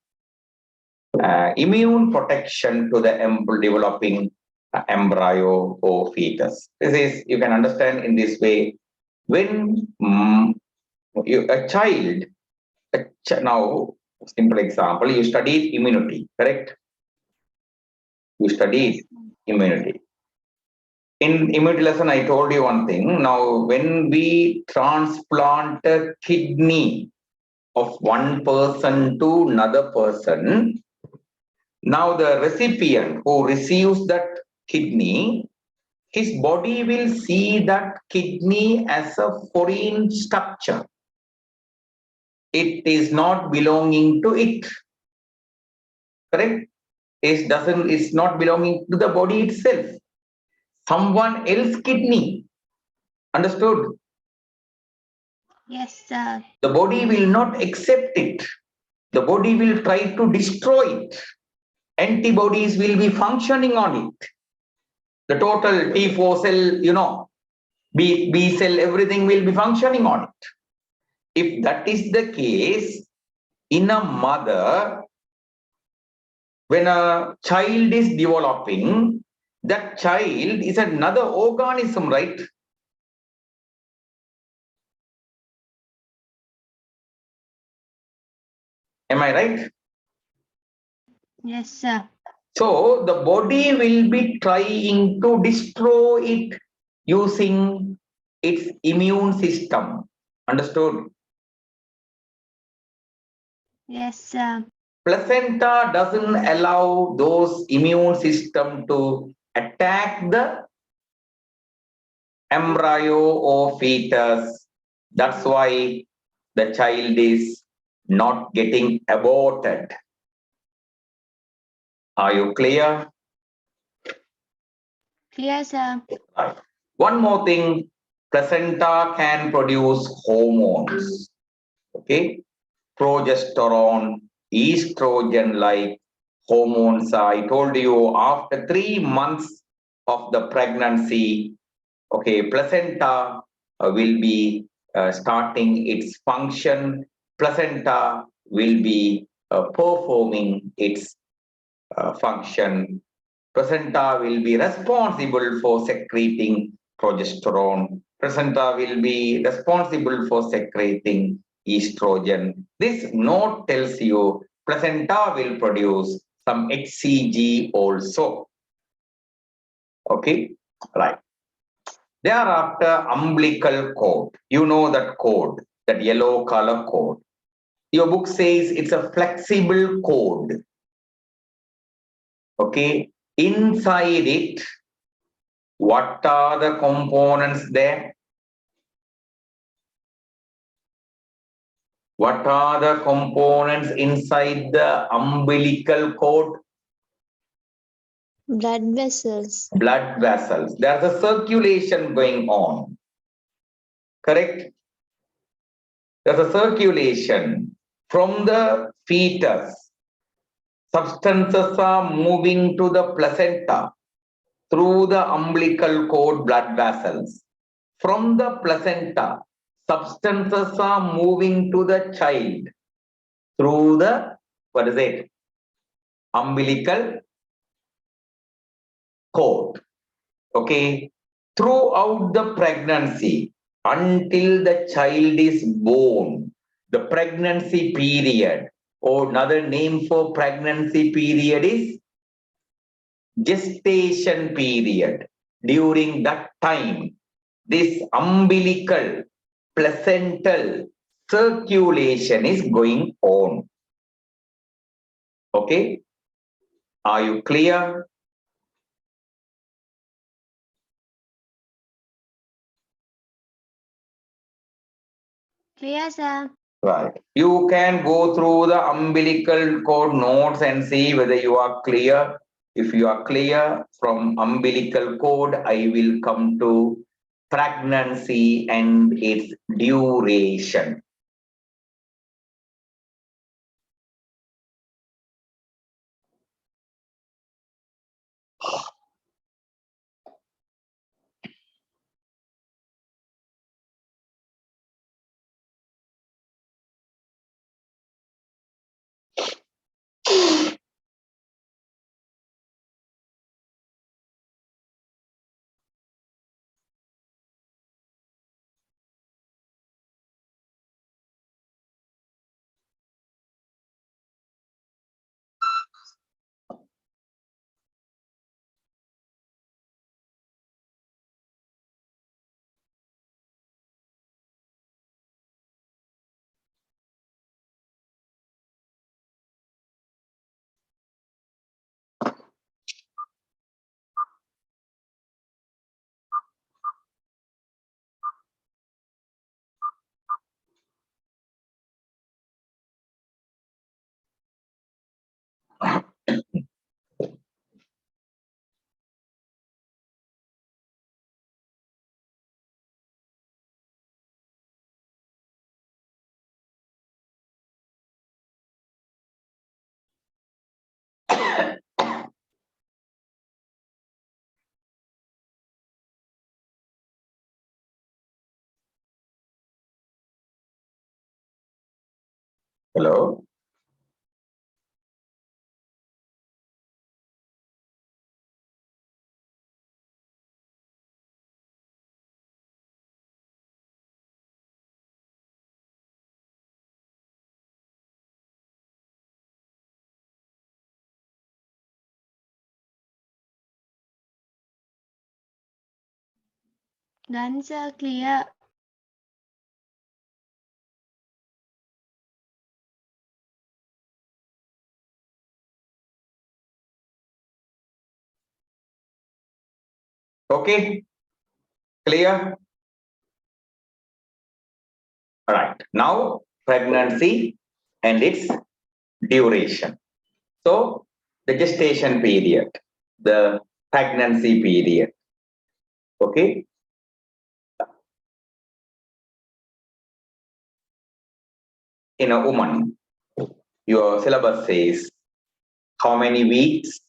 A: immune protection to the developing embryo or fetus. This is, you can understand in this way, when now, simple example, you studied immunity, correct? You studied immunity. In immunity lesson, I told you one thing. Now, when we transplant a kidney of one person to another person, now the recipient who receives that kidney, his body will see that kidney as a foreign structure. It is not belonging to it. Correct? It's not belonging to the body itself. Someone else's kidney. Understood?
B: Yes, sir.
A: The body will not accept it. The body will try to destroy it. Antibodies will be functioning on it. The total T4 cell, B cell, everything will be functioning on it. If that is the case, in a mother, when a child is developing, that child is another organism, right? Am I right?
B: Yes, sir.
A: So the body will be trying to destroy it using its immune system. Understood?
B: Yes, sir.
A: Placenta doesn't allow those immune system to attack the embryo or fetus. That's why the child is not getting aborted. Are you clear?
B: Clear, sir.
A: Right. One more thing, placenta can produce hormones. Okay, progesterone, estrogen like hormones. I told you after 3 months of the pregnancy, okay, placenta will be starting its function. Placenta will be performing its function. Placenta will be responsible for secreting progesterone. Placenta will be responsible for secreting estrogen. This note tells you placenta will produce some HCG also. Okay, right. Thereafter, umbilical cord. You know that cord, that yellow color cord. Your book says it's a flexible cord. Okay. Inside it, what are the components there? What are the components inside the umbilical cord?
B: Blood vessels.
A: Blood vessels. There's a circulation going on. Correct? There's a circulation from the fetus. Substances are moving to the placenta through the umbilical cord blood vessels. From the placenta, substances are moving to the child through the, what is it? Umbilical cord. Okay. Throughout the pregnancy, until the child is born, the pregnancy period, or another name for pregnancy period is gestation period. During that time, this umbilical placental circulation is going on. Okay, are you clear?
B: Clear, sir.
A: Right. You can go through the umbilical cord notes and see whether you are clear. If you are clear from umbilical cord, I will come to pregnancy and its duration. Hello?
B: Done, sir. Clear.
A: Okay, clear? All right. Now, pregnancy and its duration. So, the gestation period, the pregnancy period. Okay. In a woman, your syllabus says how many weeks?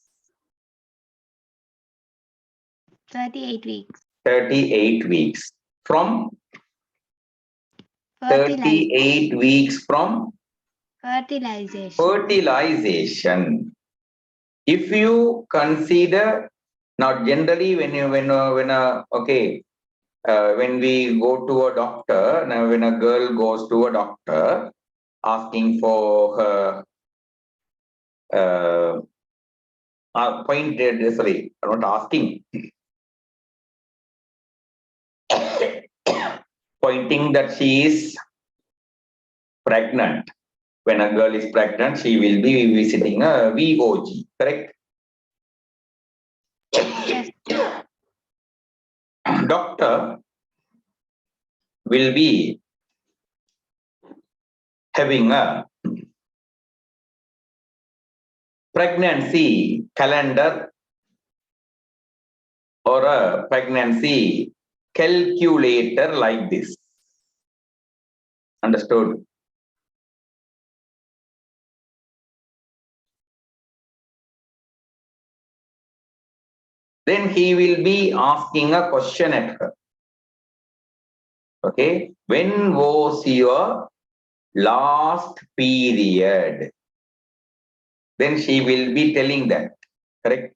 B: 38 weeks.
A: 38 weeks. From
B: Fertilization.
A: 38 weeks from
B: Fertilization.
A: fertilization. If you consider, now generally when we go to a doctor, now when a girl goes to a doctor asking for her not asking, pointing that she is pregnant. When a girl is pregnant, she will be visiting a VOG, correct?
B: Yes.
A: Doctor will be having a pregnancy calendar or a pregnancy calculator like this. Understood? Then he will be asking a question at her. Okay, when was your last period? Then she will be telling that, correct?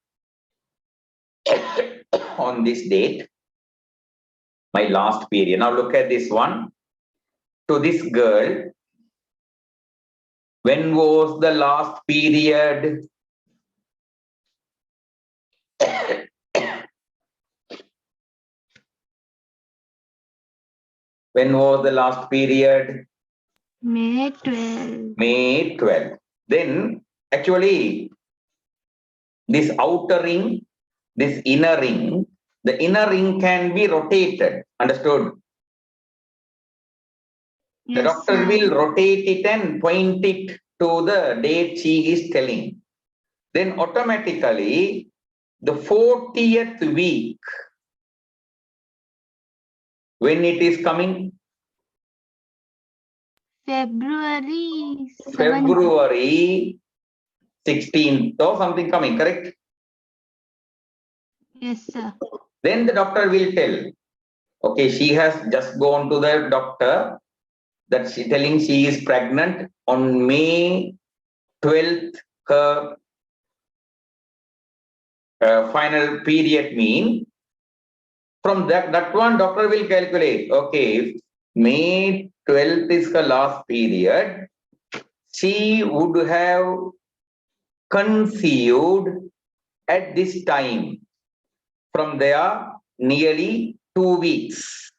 A: On this date, my last period. Now look at this one. To this girl, when was the last period? When was the last period?
B: May 12.
A: May 12. Then actually, this outer ring, this inner ring, the inner ring can be rotated. Understood? The
B: Yes,
A: doctor
B: sir.
A: will rotate it and point it to the date she is telling. Then automatically, the 40th week, when it is coming?
B: February 7th.
A: February 16th or something coming, correct?
B: Yes, sir.
A: Then the doctor will tell, okay, she has just gone to the doctor that she telling she is pregnant on May 12th, her final period mean. From that one, doctor will calculate, okay, if May 12th is her last period, she would have conceived at this time. From there, nearly 2 weeks.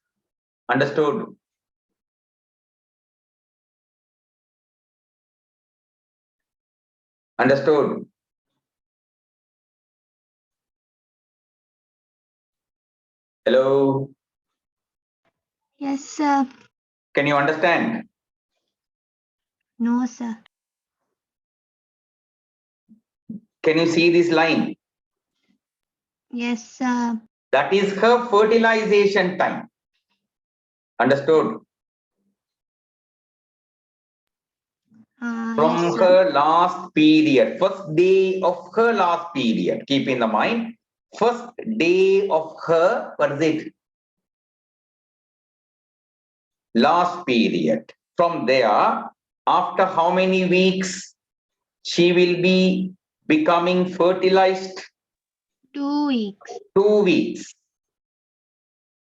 A: Understood? Understood? Hello?
B: Yes, sir.
A: Can you understand?
B: No, sir.
A: Can you see this line?
B: Yes, sir.
A: That is her fertilization time. Understood? From
B: Yes, sir.
A: her last period, first day of her last period. Keep in the mind, first day of her, what is it? Last period. From there, after how many weeks she will be becoming fertilized?
B: 2 weeks.
A: 2 weeks.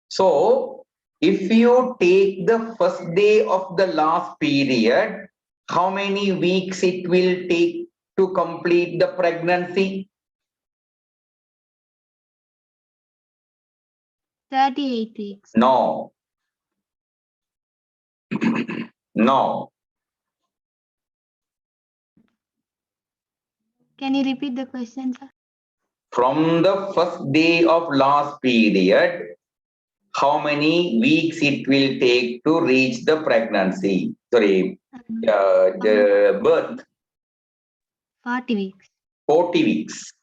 A: So, if you take the first day of the last period, how many weeks it will take to complete the pregnancy?
B: 38 weeks.
A: No. No.
B: Can you repeat the question, sir?
A: From the first day of last period, how many weeks it will take to reach the pregnancy? Sorry, the birth?
B: 40 weeks.
A: 40 weeks.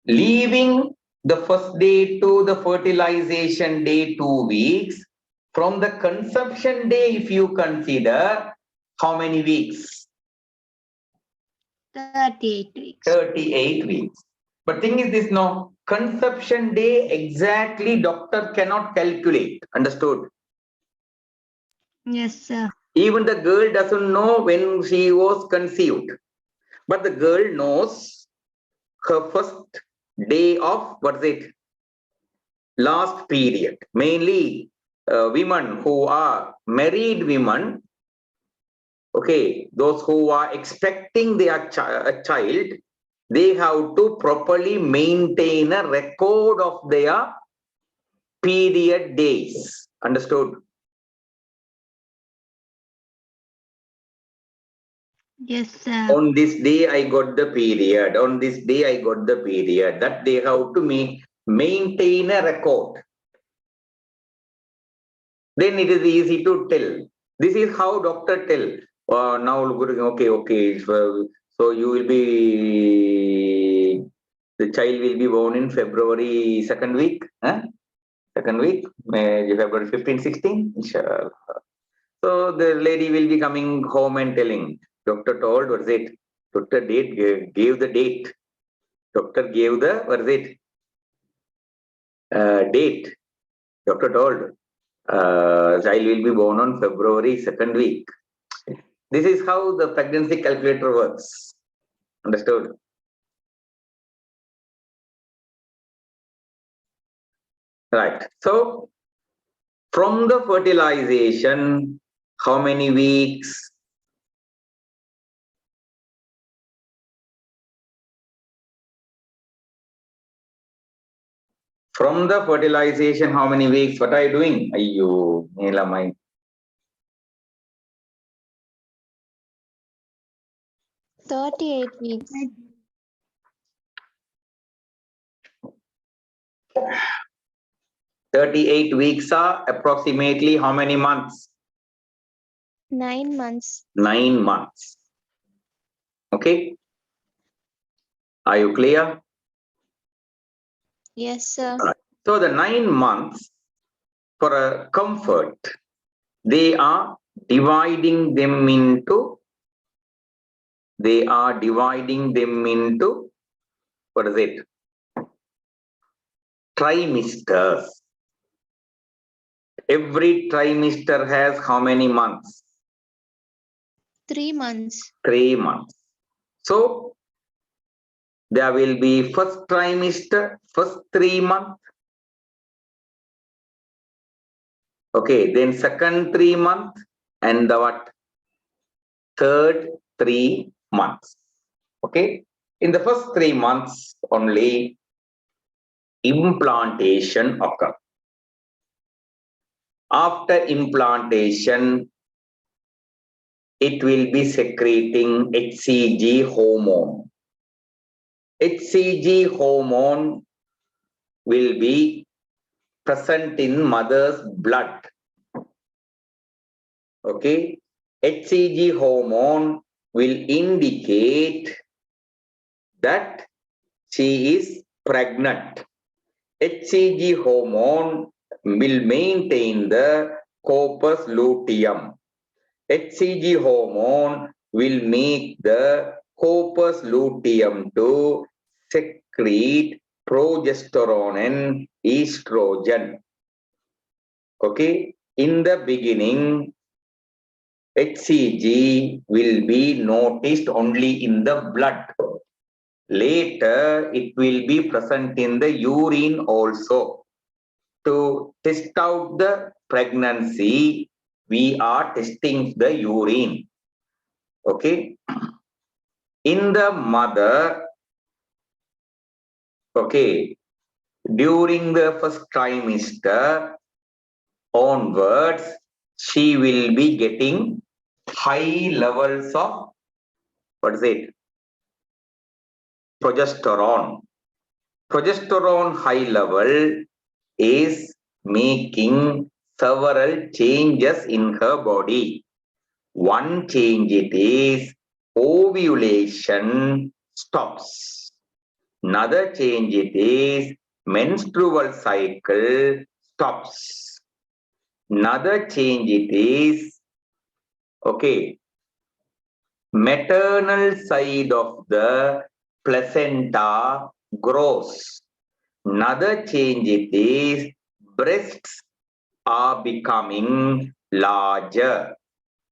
A: Leaving the first day to the fertilization day 2 weeks, from the conception day, if you consider, how many weeks?
B: 38 weeks.
A: 38 weeks. But thing is this, no, conception day exactly doctor cannot calculate. Understood?
B: Yes, sir.
A: Even the girl doesn't know when she was conceived. But the girl knows her first day of, what's it? Last period. Mainly women who are married women, okay, those who are expecting their a child, they have to properly maintain a record of their period days. Understood?
B: Yes, sir.
A: On this day I got the period. On this day I got the period. That they have to maintain a record. Then it is easy to tell. This is how doctor tell. Now, okay. So you will be, the child will be born in February second week. Second week, February 15, 16. Inshallah. So the lady will be coming home and telling, doctor told, what is it? Doctor gave the date. Doctor gave the, what is it? Date. Doctor told, child will be born on February second week. This is how the pregnancy calculator works. Understood? Right. So from the fertilization, how many weeks? From the fertilization, how many weeks? What are you doing? Ayyo, Neelamai.
B: 38 weeks.
A: 38 weeks are approximately how many months?
B: 9 months.
A: 9 months. Okay. Are you clear?
B: Yes, sir.
A: So the 9 months, for a comfort, they are dividing them into, what is it? Trimesters. Every trimester has how many months?
B: 3 months.
A: 3 months. So there will be first trimester, first 3 months. Okay, then second 3 months, and the what? Third 3 months. Okay, in the first 3 months only implantation occurs. After implantation, it will be secreting HCG hormone. HCG hormone will be present in mother's blood. Okay, HCG hormone will indicate that she is pregnant. HCG hormone will maintain the corpus luteum. HCG hormone will make the corpus luteum to secrete progesterone and estrogen. Okay, in the beginning, HCG will be noticed only in the blood. Later, it will be present in the urine also. To test out the pregnancy, we are testing the urine. Okay. In the mother, okay, during the first trimester onwards, she will be getting high levels of, what is it? Progesterone. Progesterone high level is making several changes in her body. One change it is ovulation stops. Another change it is menstrual cycle stops. Another change it is, okay, maternal side of the placenta grows. Another change it is breasts are becoming larger.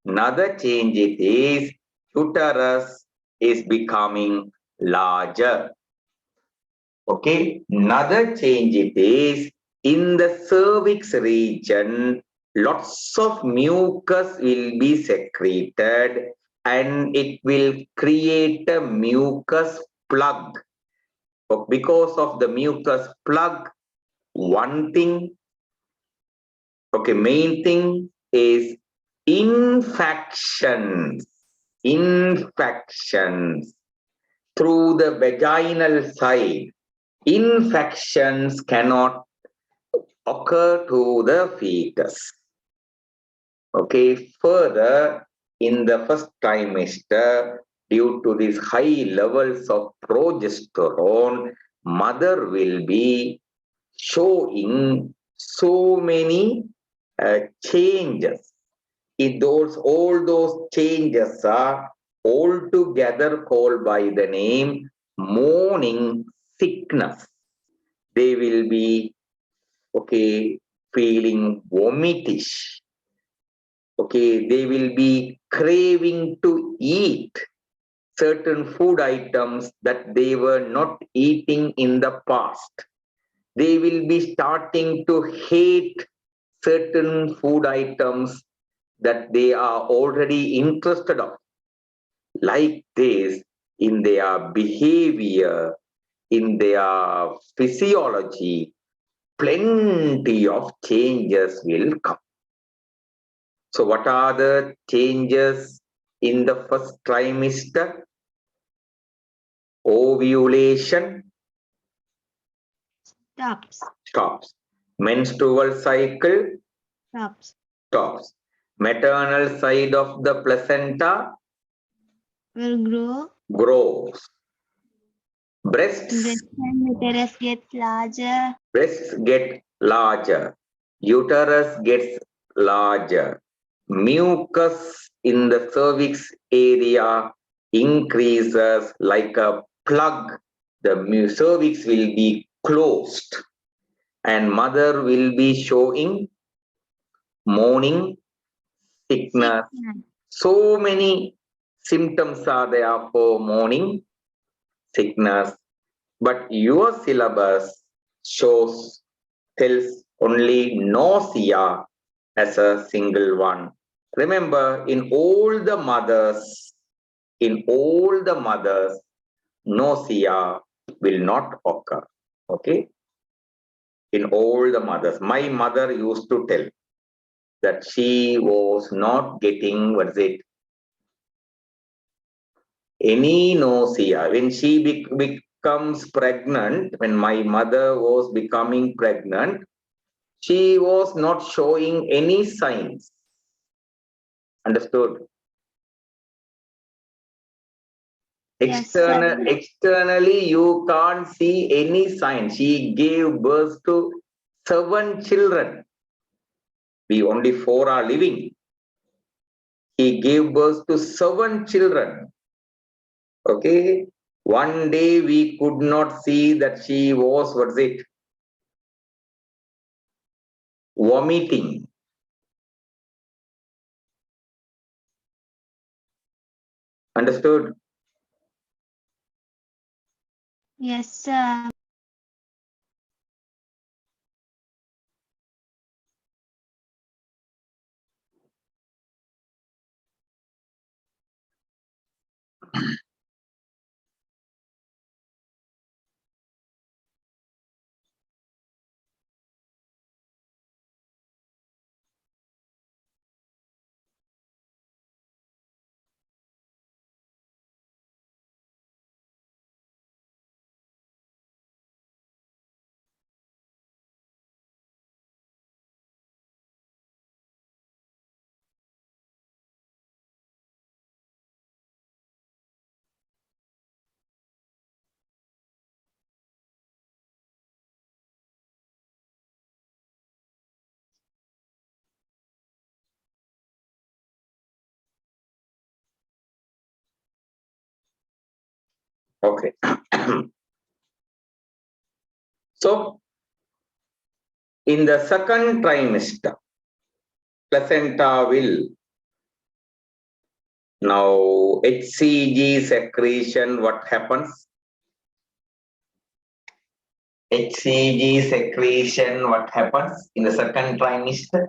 A: Another change it is uterus is becoming larger. Okay. Another change it is in the cervix region, lots of mucus will be secreted and it will create a mucus plug. Because of the mucus plug, one thing Okay, main thing is infections. Infections through the vaginal side. Infections cannot occur to the fetus. Okay, further, in the first trimester, due to these high levels of progesterone, mother will be showing so many changes. All those changes are altogether called by the name morning sickness. They will be, okay, feeling vomitish. Okay, they will be craving to eat certain food items that they were not eating in the past. They will be starting to hate certain food items that they are already interested of. Like this, in their behavior, in their physiology, plenty of changes will come. So what are the changes in the first trimester? Ovulation stops. Menstrual cycle stops. Maternal side of the placenta
B: will
A: grows.
B: breast and uterus gets larger.
A: Breasts get larger. Uterus gets larger. Mucus in the cervix area increases like a plug. The cervix will be closed and mother will be showing morning sickness. So many symptoms are there for morning sickness, but your syllabus tells only nausea as a single one. Remember, in all the mothers, nausea will not occur. Okay? In all the mothers. My mother used to tell that she was not getting, any nausea. When she becomes pregnant, when my mother was becoming pregnant, she was not showing any signs. Understood? Externally, you can't see any signs. She gave birth to 7 children. We only 4 are living. He gave birth to 7 children. Okay. One day we could not see that she was, vomiting. Understood?
B: Yes, sir.
A: Okay. So, in the second trimester, placenta will now HCG secretion, what happens? HCG secretion, what happens in the second trimester?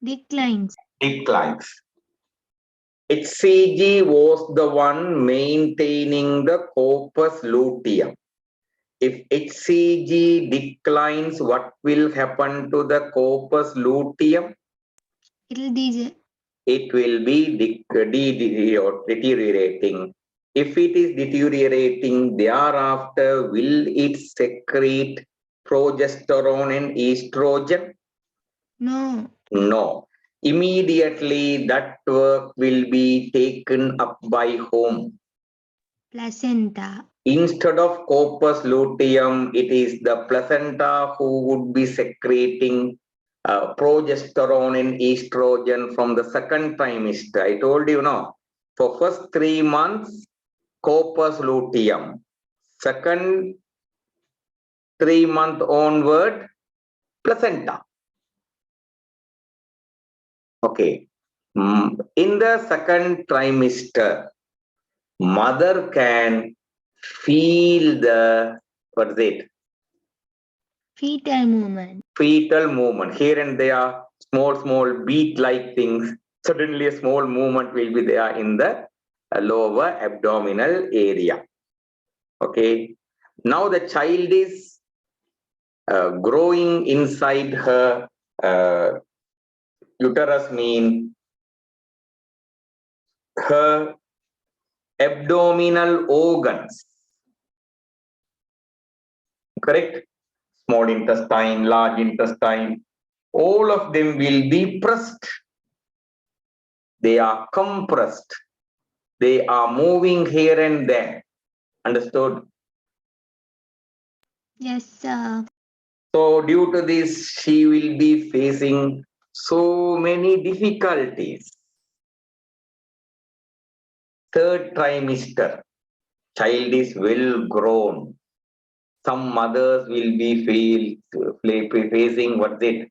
B: Declines.
A: HCG was the one maintaining the corpus luteum. If HCG declines, what will happen to the corpus luteum?
B: It'll DJ.
A: It will be deteriorating. If it is deteriorating, thereafter, will it secrete progesterone and estrogen?
B: No.
A: No. Immediately, that work will be taken up by whom?
B: Placenta.
A: Instead of corpus luteum, it is the placenta who would be secreting progesterone and estrogen from the second trimester. I told you, no. For first 3 months, corpus luteum. Second 3 month onward, placenta. Okay. In the second trimester, mother can feel the, what is it?
B: Fetal movement.
A: Fetal movement. Here and there, small beat-like things. Suddenly, a small movement will be there in the lower abdominal area. Okay. Now the child is growing inside her uterus, mean her abdominal organs. Correct? Small intestine, large intestine, all of them will be pressed. They are compressed. They are moving here and there. Understood?
B: Yes, sir.
A: So due to this, she will be facing so many difficulties. Third trimester, child is well grown. Some mothers will be facing what's it?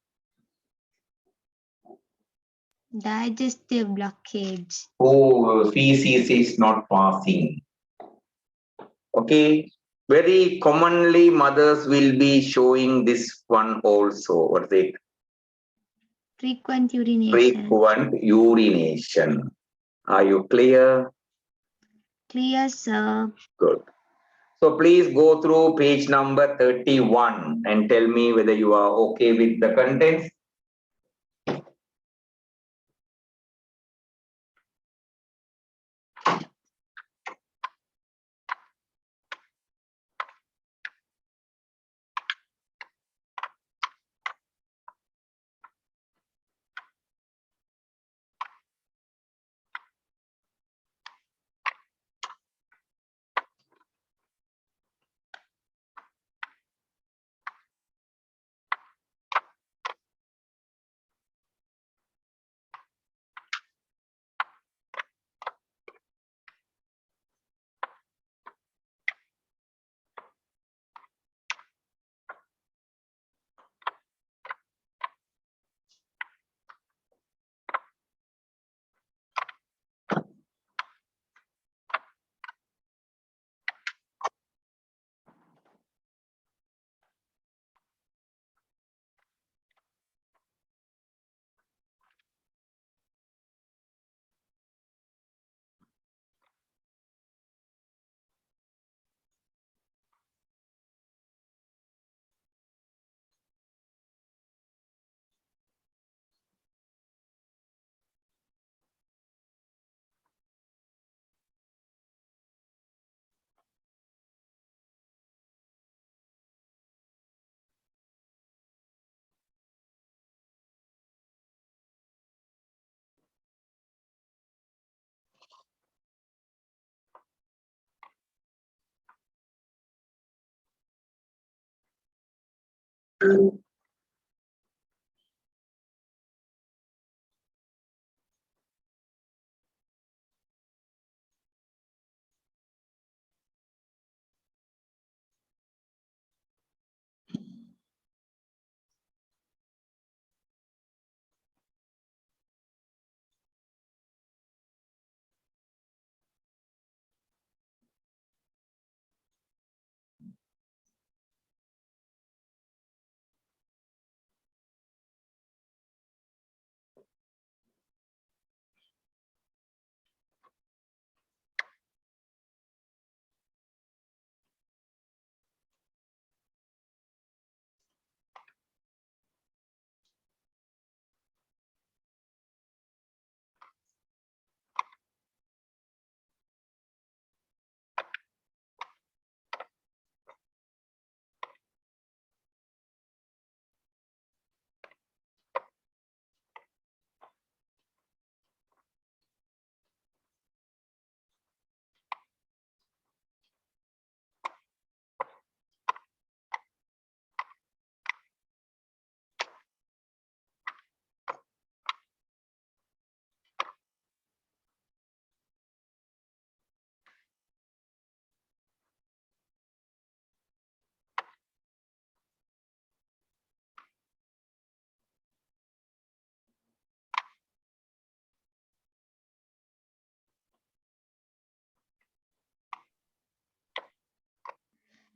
B: Digestive blockage.
A: Oh, feces is not passing. Okay. Very commonly, mothers will be showing this one also. What's it?
B: Frequent urination.
A: Frequent urination. Are you clear?
B: Clear, sir.
A: Good. So please go through page number 31 and tell me whether you are okay with the contents.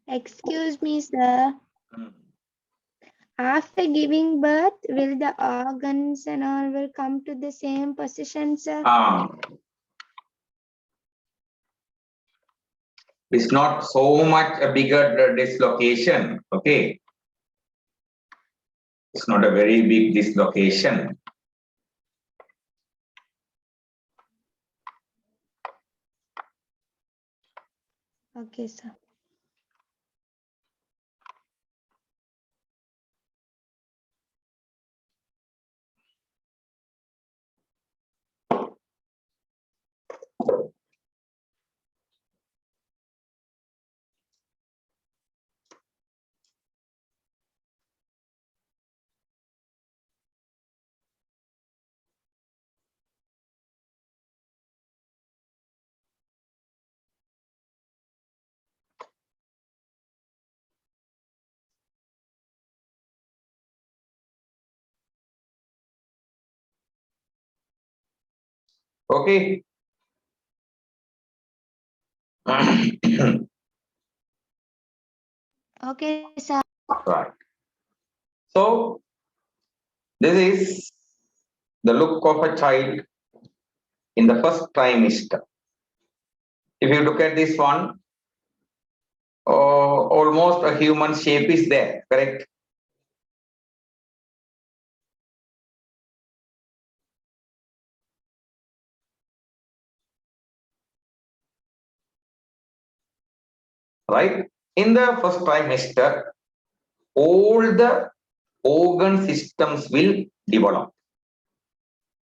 B: Excuse me, sir.
A: Hmm.
B: After giving birth, will the organs and all will come to the same position, sir?
A: It's not so much a bigger dislocation, okay? It's not a very big dislocation.
B: Okay, sir.
A: Okay.
B: Okay, sir.
A: Right. So this is the look of a child in the first trimester. If you look at this one, almost a human shape is there, correct? Right? In the first trimester, all the organ systems will develop.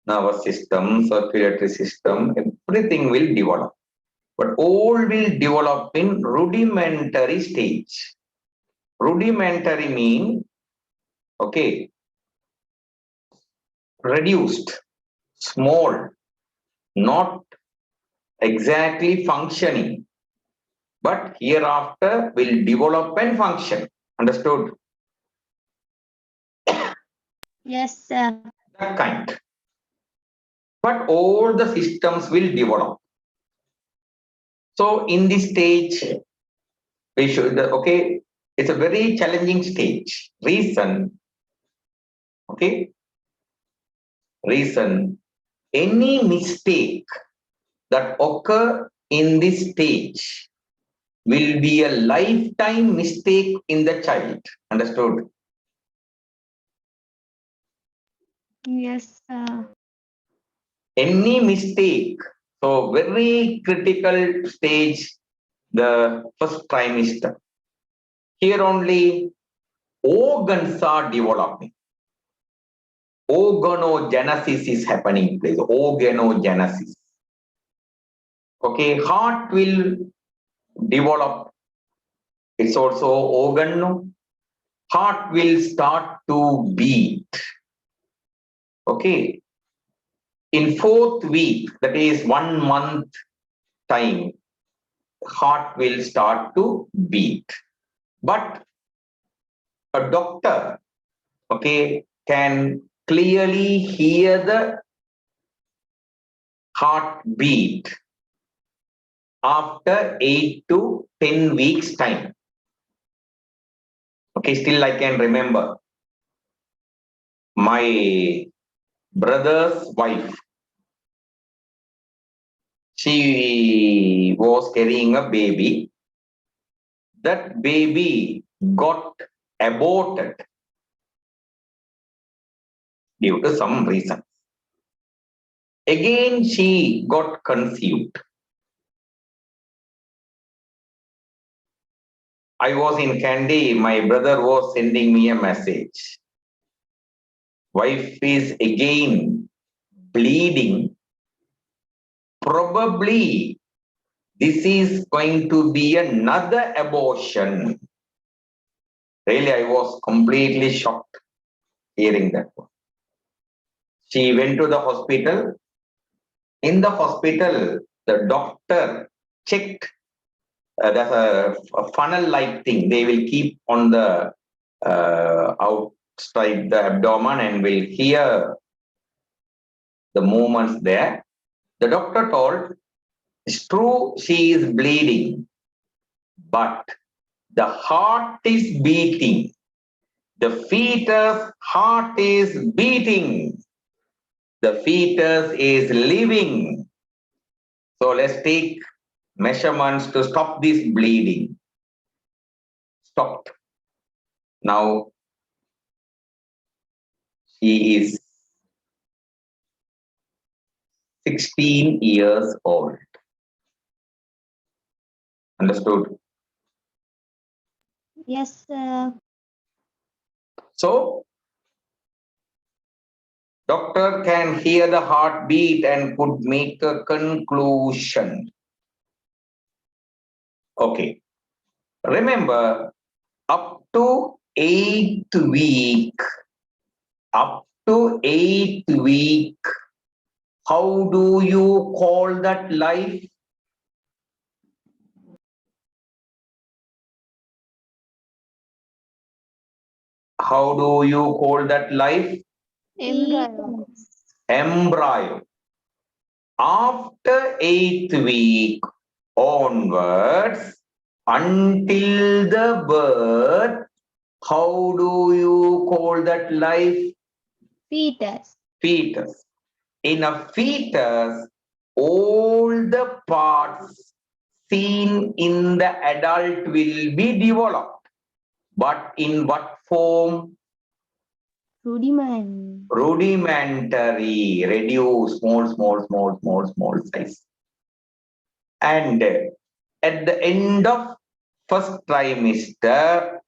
A: Nervous system, circulatory system, everything will develop. But all will develop in rudimentary stage. Rudimentary mean, okay, reduced, small, not exactly functioning, but hereafter will develop and function. Understood?
B: Yes, sir.
A: That kind. But all the systems will develop. So in this stage, we should, okay, it's a very challenging stage. Reason, okay, reason, any mistake that occur in this stage will be a lifetime mistake in the child. Understood?
B: Yes, sir.
A: Any mistake, so very critical stage, the first trimester. Here only organs are developing. Organogenesis is happening, please. Organogenesis. Okay, heart will develop. It's also organ. Heart will start to beat. Okay. In fourth week, that is 1 month time, heart will start to beat. But a doctor, okay, can clearly hear the heartbeat after 8 to 10 weeks time. Okay, still I can remember my brother's wife. She was carrying a baby. That baby got aborted due to some reason. Again, she got conceived. I was in Kandy, my brother was sending me a message. Wife is again bleeding. Probably this is going to be another abortion. Really, I was completely shocked hearing that one. She went to the hospital. In the hospital, the doctor checked. There's a funnel-like thing. They will keep on the outside the abdomen and will hear the movements there. The doctor told, it's true she is bleeding, but The heart is beating. The fetus heart is beating. The fetus is living. So let's take measurements to stop this bleeding. Stopped. Now she is 16 years old. Understood?
B: Yes, sir.
A: So, doctor can hear the heartbeat and could make a conclusion. Okay. Remember, up to 8th week, how do you call that life? How do you call that life?
B: Embryo.
A: Embryo. After 8th week onwards, until the birth, how do you call that life?
B: Fetus.
A: Fetus. In a fetus, all the parts seen in the adult will be developed. But in what form?
B: Rudiment.
A: Rudimentary, reduced, small size. And at the end of first trimester,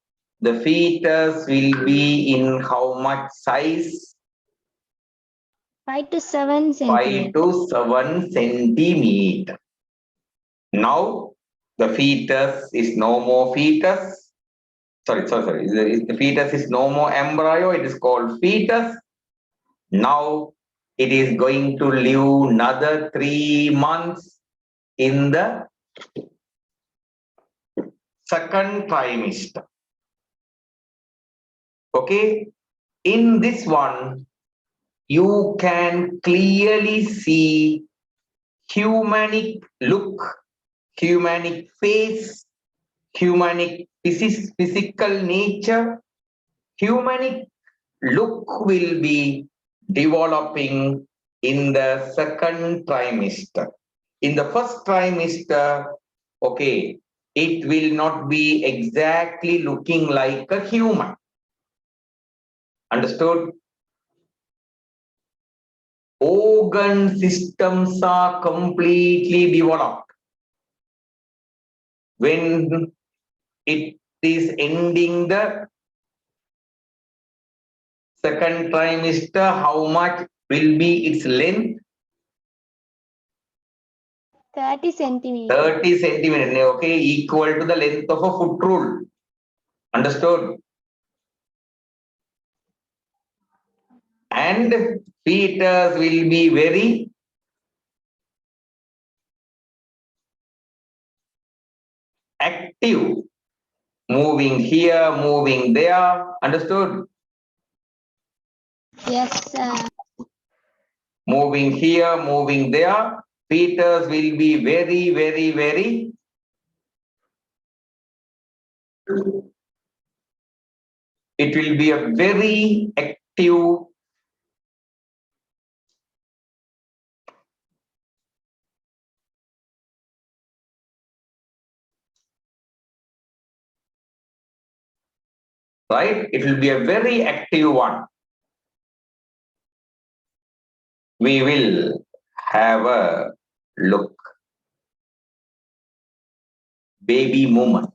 A: the fetus will be in how much size?
B: 5 to 7
A: 5
B: centimeters.
A: to 7 centimeter. Now the fetus is no more fetus. Sorry. The fetus is no more embryo. It is called fetus. Now it is going to live another 3 months in the second trimester. Okay. In this one, you can clearly see humanic look, humanic face, humanic physical nature. Humanic look will be developing in the second trimester. In the first trimester, okay, it will not be exactly looking like a human. Understood? Organ systems are completely developed. When it is ending the second trimester, how much will be its length?
B: 30 centimeters.
A: 30 centimeters, okay, equal to the length of a foot rule. Understood? And fetus will be very active, moving here, moving there. Understood?
B: Yes, sir.
A: Moving here, moving there. Fetus will be very it will be a very active right? It will be a very active one. We will have a look. Baby movement.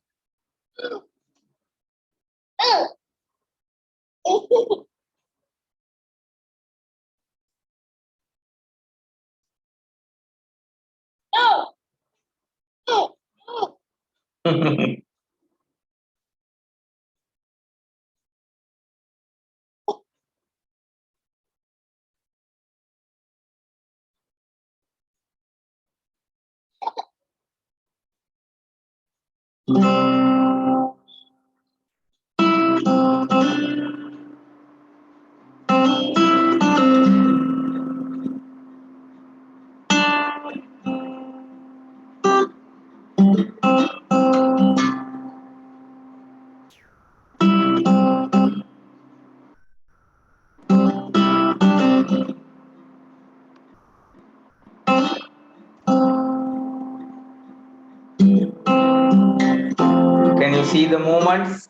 A: see the movements?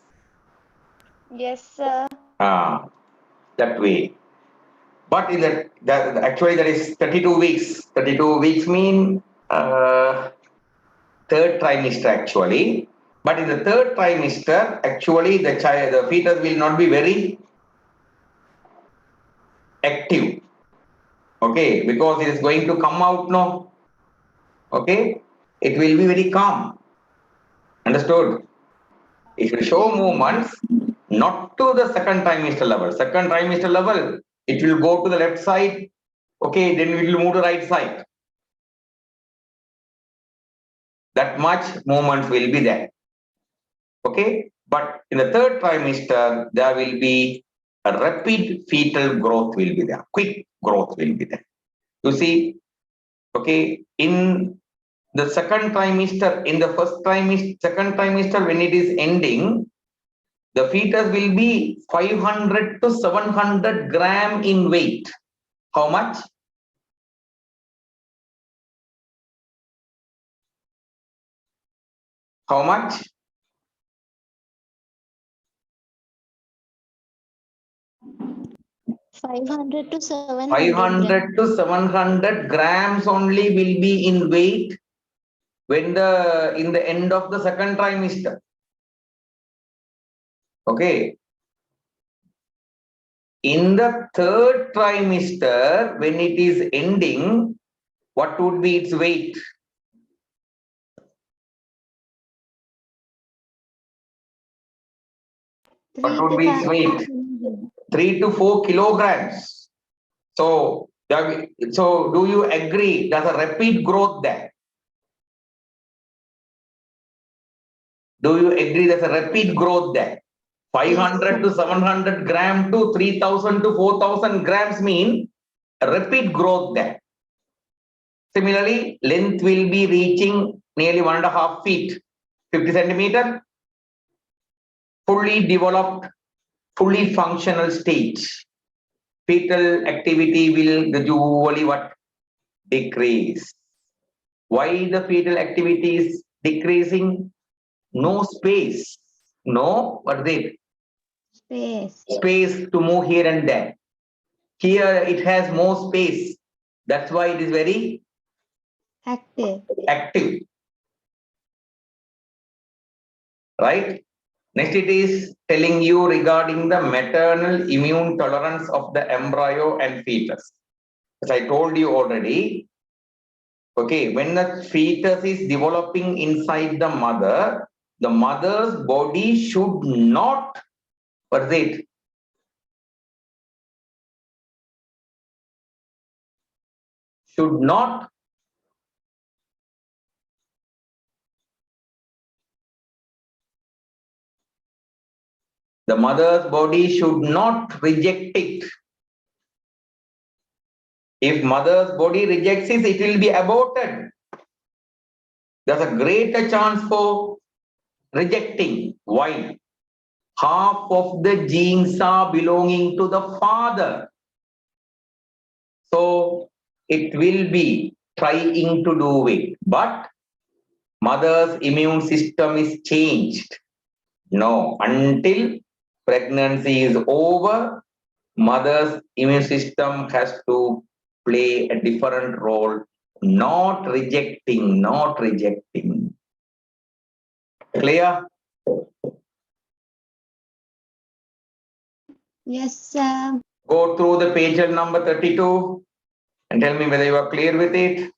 B: Yes, sir.
A: That way. But in actually that is 32 weeks. 32 weeks mean third trimester actually. But in the third trimester, actually the fetus will not be very active. Okay, because it is going to come out now. Okay, it will be very calm. Understood? It will show movements not to the second trimester level. Second trimester level, it will go to the left side. Okay, then it will move to right side. That much movements will be there. Okay, but in the third trimester, there will be a rapid fetal growth will be there. Quick growth will be there. You see, okay, in the second trimester, in the first trimester, second trimester, when it is ending, the fetus will be 500 to 700 gram in weight. How much? How much?
B: 500 to 700
A: 500 to 700 grams only will be in weight when in the end of the second trimester. Okay. In the third trimester, when it is ending, what would be its weight? What would be its weight? 3 to 4 kilograms. So do you agree there's a rapid growth there? Do you agree there's a rapid growth there? 500 to 700 gram to 3000 to 4000 grams mean a rapid growth there. Similarly, length will be reaching nearly 1.5 feet, 50 centimeter. Fully developed, fully functional stage. Fetal activity will gradually what? Decrease. Why the fetal activity is decreasing? No space. No, what is it? Space to move here and there. Here it has more space. That's why it is very active. Right? Next, it is telling you regarding the maternal immune tolerance of the embryo and fetus. As I told you already, okay, when the fetus is developing inside the mother's body should not, what is it? Should not the mother's body should not reject it. If mother's body rejects it, it will be aborted. There's a greater chance for rejecting. Why? Half of the genes are belonging to the father. So it will be trying to do it. But mother's immune system is changed. No, until pregnancy is over, mother's immune system has to play a different role, not rejecting. Clear?
B: Yes, sir.
A: Go through the page number 32 and tell me whether you are clear with it.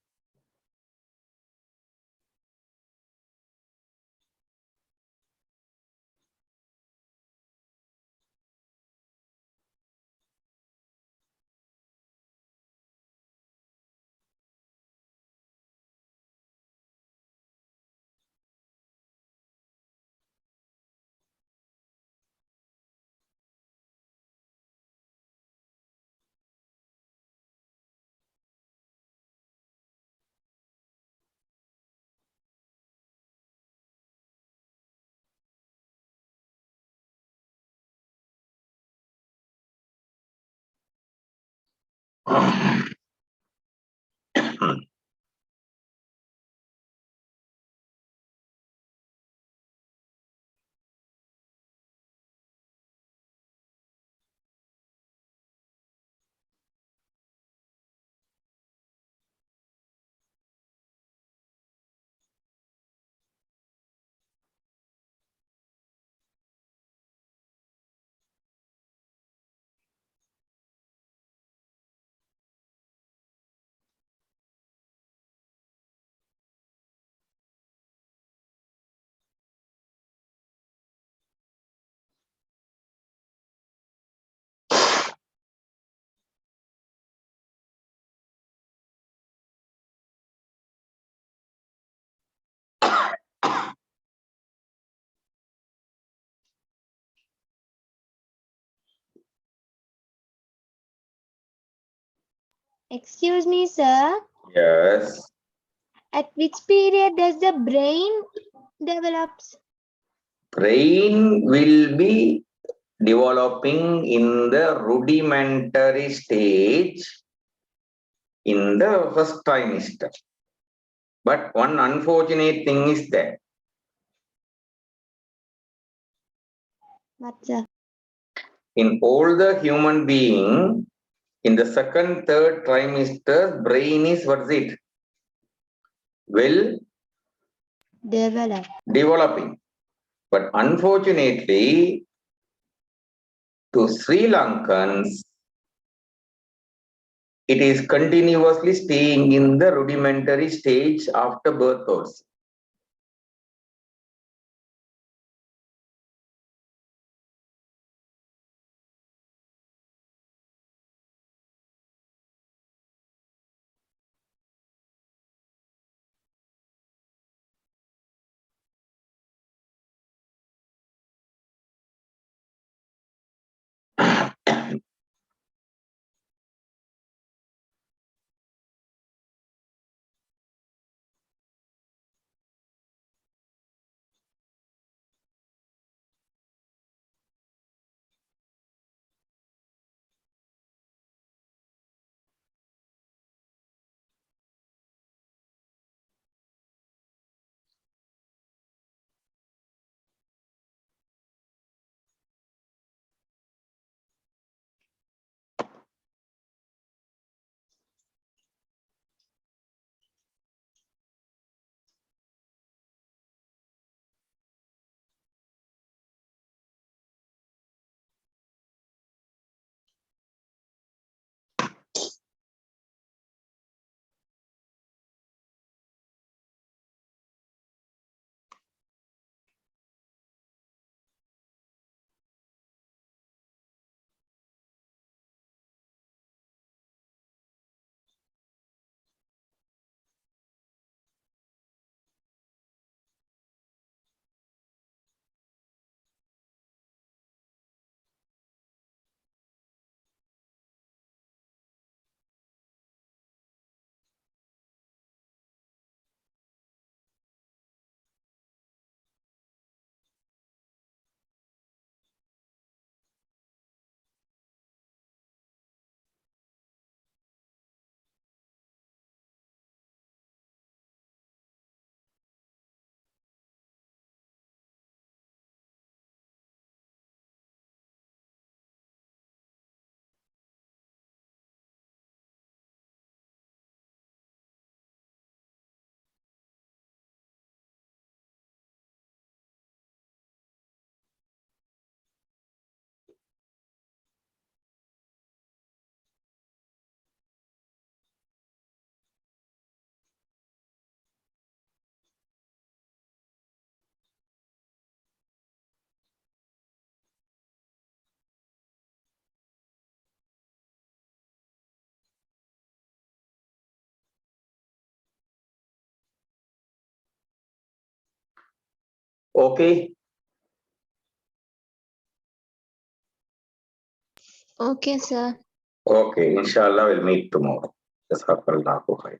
B: Excuse me, sir.
A: Yes.
B: At which period does the brain develops?
A: Brain will be developing in the rudimentary stage in the first trimester. But one unfortunate thing is that
B: What, sir?
A: in all the human being, in the second, third trimester, brain is what's it? Well
B: Develop.
A: developing. But unfortunately, to Sri Lankans, it is continuously staying in the rudimentary stage after birth also. Okay.
B: Okay, sir.
A: Okay. Inshallah, we'll meet tomorrow. Jazakallahu khair.